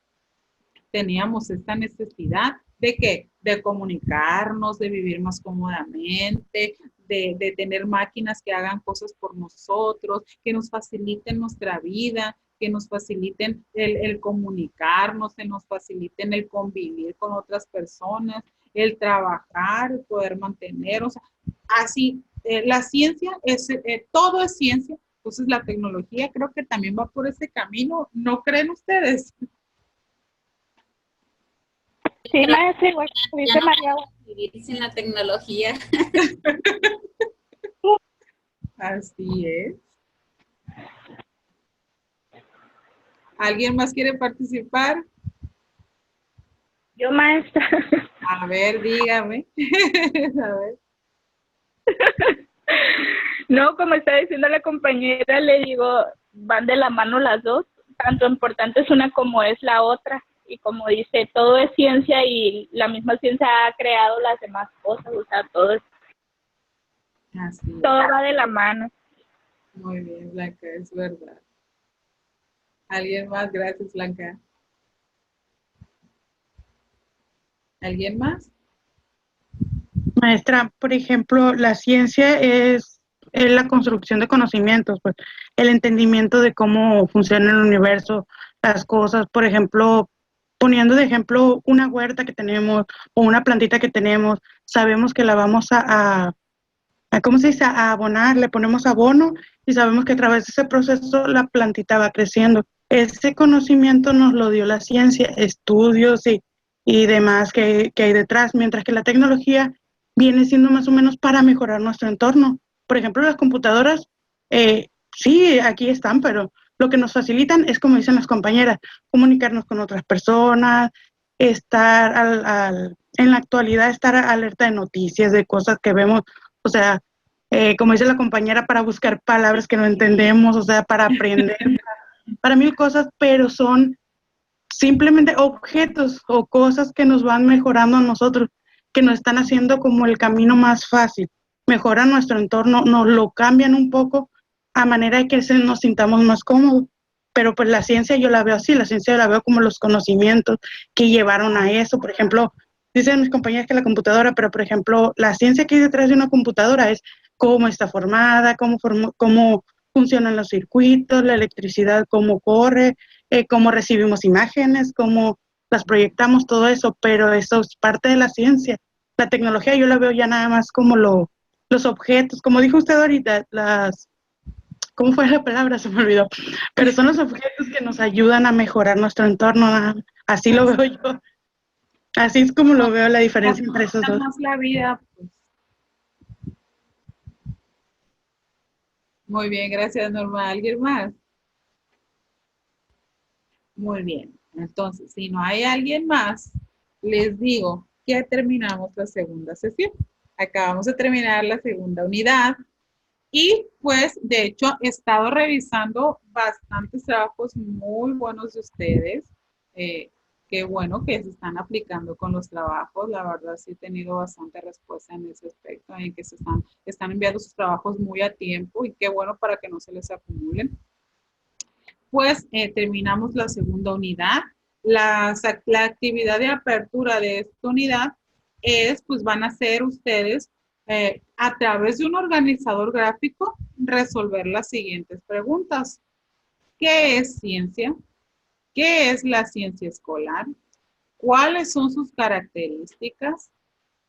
de qué, de comunicarnos, de vivir más cómodamente, de tener máquinas que hagan cosas por nosotros, que nos faciliten nuestra vida, que nos faciliten el comunicarnos, que nos faciliten el convivir con otras personas, el trabajar, el poder mantener, o sea, así, la ciencia todo es ciencia. Entonces la tecnología creo que también va por ese camino, ¿no creen ustedes? Sí, maestra, igual que dice María. Vivir sin la tecnología. Así es. ¿Alguien más quiere participar? Yo, maestra. A ver, dígame. A ver. No, como está diciendo la compañera, le digo, van de la mano las dos. Tanto importante es una como es la otra. Y como dice, todo es ciencia y la misma ciencia ha creado las demás cosas. O sea, todo Así es. va de la mano. Muy bien, Blanca, es verdad. ¿Alguien más? Gracias, Blanca. ¿Alguien más? Maestra, por ejemplo, la ciencia es la construcción de conocimientos, pues el entendimiento de cómo funciona el universo, las cosas, por ejemplo, poniendo de ejemplo una huerta que tenemos o una plantita que tenemos, sabemos que la vamos ¿cómo se dice? A abonar, le ponemos abono y sabemos que a través de ese proceso la plantita va creciendo. Ese conocimiento nos lo dio la ciencia, estudios y demás que hay detrás, mientras que la tecnología viene siendo más o menos para mejorar nuestro entorno. Por ejemplo, las computadoras, sí, aquí están, pero lo que nos facilitan es, como dicen las compañeras, comunicarnos con otras personas, estar en la actualidad, estar alerta de noticias, de cosas que vemos, o sea, como dice la compañera, para buscar palabras que no entendemos, o sea, para aprender, para mil cosas, pero son simplemente objetos o cosas que nos van mejorando a nosotros, que nos están haciendo como el camino más fácil, mejoran nuestro entorno, nos lo cambian un poco a manera de que nos sintamos más cómodos. Pero pues la ciencia yo la veo así, la ciencia yo la veo como los conocimientos que llevaron a eso. Por ejemplo, dicen mis compañeras que la computadora, pero por ejemplo, la ciencia que hay detrás de una computadora es cómo está formada, cómo funcionan los circuitos, la electricidad, cómo corre, cómo recibimos imágenes, cómo las proyectamos, todo eso, pero eso es parte de la ciencia. La tecnología yo la veo ya nada más como los objetos, como dijo usted ahorita, ¿cómo fue la palabra? Se me olvidó. Pero son los objetos que nos ayudan a mejorar nuestro entorno. Así lo veo yo. Así es como lo veo la diferencia entre esos dos. Más la vida, pues. Muy bien, gracias, Norma. ¿Alguien más? Muy bien. Entonces, si no hay alguien más, les digo que terminamos la segunda sesión. Acabamos de terminar la segunda unidad y pues de hecho he estado revisando bastantes trabajos muy buenos de ustedes. Qué bueno que se están aplicando con los trabajos. La verdad sí he tenido bastante respuesta en ese aspecto, en que están enviando sus trabajos muy a tiempo y qué bueno para que no se les acumulen. Pues terminamos la segunda unidad. La actividad de apertura de esta unidad es, pues van a ser ustedes a través de un organizador gráfico resolver las siguientes preguntas. ¿Qué es ciencia? ¿Qué es la ciencia escolar? ¿Cuáles son sus características?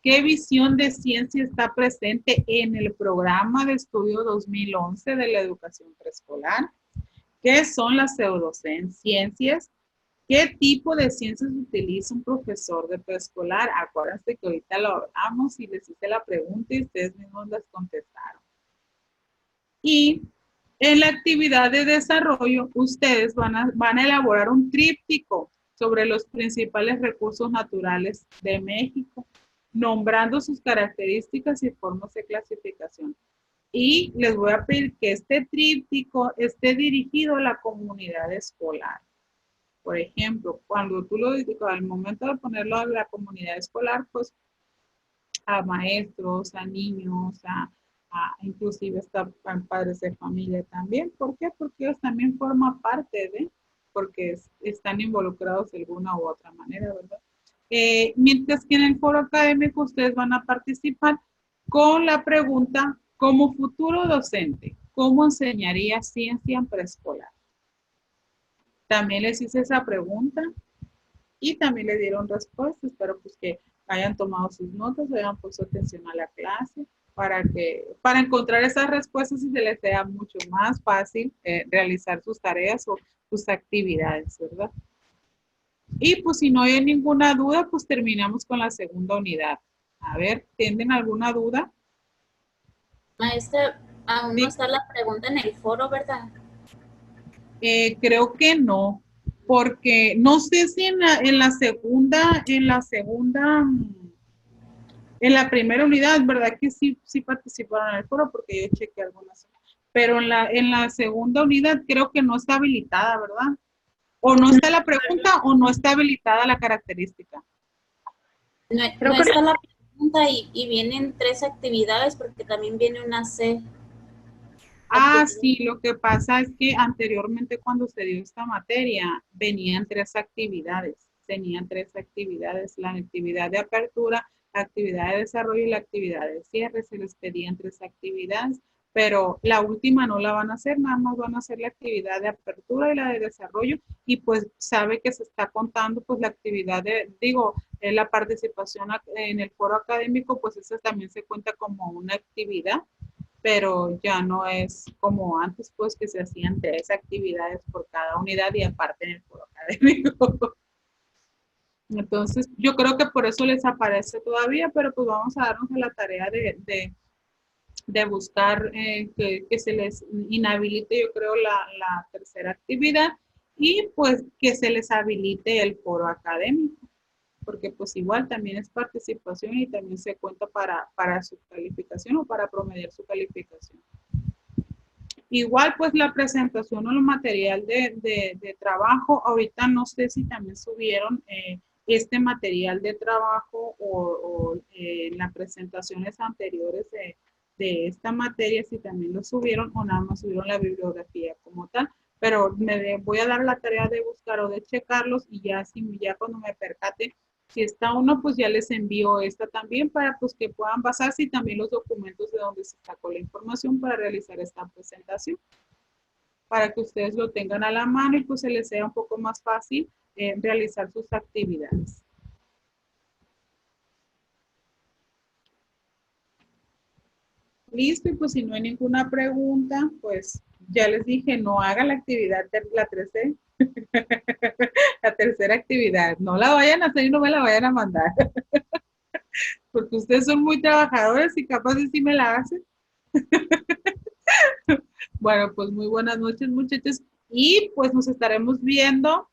¿Qué visión de ciencia está presente en el programa de estudio 2011 de la educación preescolar? ¿Qué son las pseudociencias? ¿Qué tipo de ciencias utiliza un profesor de preescolar? Acuérdense que ahorita lo hablamos y les hice la pregunta y ustedes mismos las contestaron. Y en la actividad de desarrollo, ustedes van a elaborar un tríptico sobre los principales recursos naturales de México, nombrando sus características y formas de clasificación. Y les voy a pedir que este tríptico esté dirigido a la comunidad escolar. Por ejemplo, cuando tú lo dices, al momento de ponerlo a la comunidad escolar, pues a maestros, a niños, inclusive a padres de familia también. ¿Por qué? Porque ellos también forman parte de, porque están involucrados de alguna u otra manera, ¿verdad? Mientras que en el foro académico ustedes van a participar con la pregunta, como futuro docente, ¿cómo enseñaría ciencia en preescolar? También les hice esa pregunta y también le dieron respuesta. Espero pues que hayan tomado sus notas, hayan puesto atención a la clase para encontrar esas respuestas y se les sea mucho más fácil realizar sus tareas o sus actividades, ¿verdad? Y pues si no hay ninguna duda, pues terminamos con la segunda unidad. A ver, ¿tienen alguna duda? Maestra, Aún no está la pregunta en el foro, ¿verdad? Creo que no, porque no sé si en la segunda, en la primera unidad, ¿verdad? Que sí participaron en el foro porque yo chequeé algunas. Pero en la segunda unidad creo que no está habilitada, ¿verdad? O no está la pregunta o no está habilitada la característica. No, no está la pregunta y vienen 3 actividades porque también viene una C. Ah, sí, lo que pasa es que anteriormente cuando se dio esta materia venían 3 actividades. Tenían 3 actividades, la actividad de apertura, la actividad de desarrollo y la actividad de cierre. Se les pedían 3 actividades, pero la última no la van a hacer, nada más van a hacer la actividad de apertura y la de desarrollo y pues sabe que se está contando pues la actividad la participación en el foro académico, pues esa también se cuenta como una actividad, pero ya no es como antes, pues que se hacían 3 actividades por cada unidad y aparte en el foro académico. Entonces, yo creo que por eso les aparece todavía, pero pues vamos a darnos a la tarea de buscar que se les inhabilite, yo creo, la tercera actividad y pues que se les habilite el foro académico, porque pues igual también es participación y también se cuenta para su calificación o para promediar su calificación. Igual pues la presentación o el material de trabajo, ahorita no sé si también subieron este material de trabajo o en las presentaciones anteriores de esta materia, si también lo subieron o nada más subieron la bibliografía como tal, pero voy a dar la tarea de buscar o de checarlos y ya cuando me percate si está uno, pues ya les envío esta también para pues que puedan basarse y también los documentos de donde se sacó la información para realizar esta presentación, para que ustedes lo tengan a la mano y pues se les sea un poco más fácil realizar sus actividades. Listo, y pues si no hay ninguna pregunta, pues ya les dije, no haga la actividad de la 13, la tercera actividad, no la vayan a hacer y no me la vayan a mandar, porque ustedes son muy trabajadores y capaz de sí me la hacen. Bueno, pues muy buenas noches, muchachos, y pues nos estaremos viendo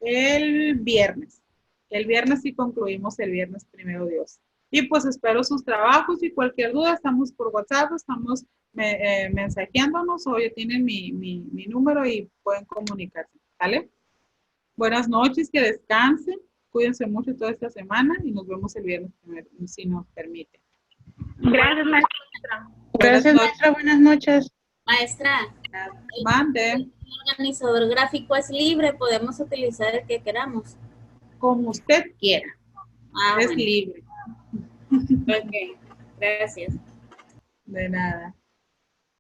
el viernes. El viernes sí concluimos el viernes, primero Dios. Y pues espero sus trabajos y cualquier duda, estamos por WhatsApp, estamos mensajeándonos o ya tienen mi número y pueden comunicarse, ¿vale? Buenas noches, que descansen, cuídense mucho toda esta semana y nos vemos el viernes, si nos permite. Gracias, maestra. Gracias, maestra. Buenas noches. Maestra, Mande. el organizador gráfico es libre, podemos utilizar el que queramos. Como usted quiera. Es Bueno. libre. Ok, gracias. De nada.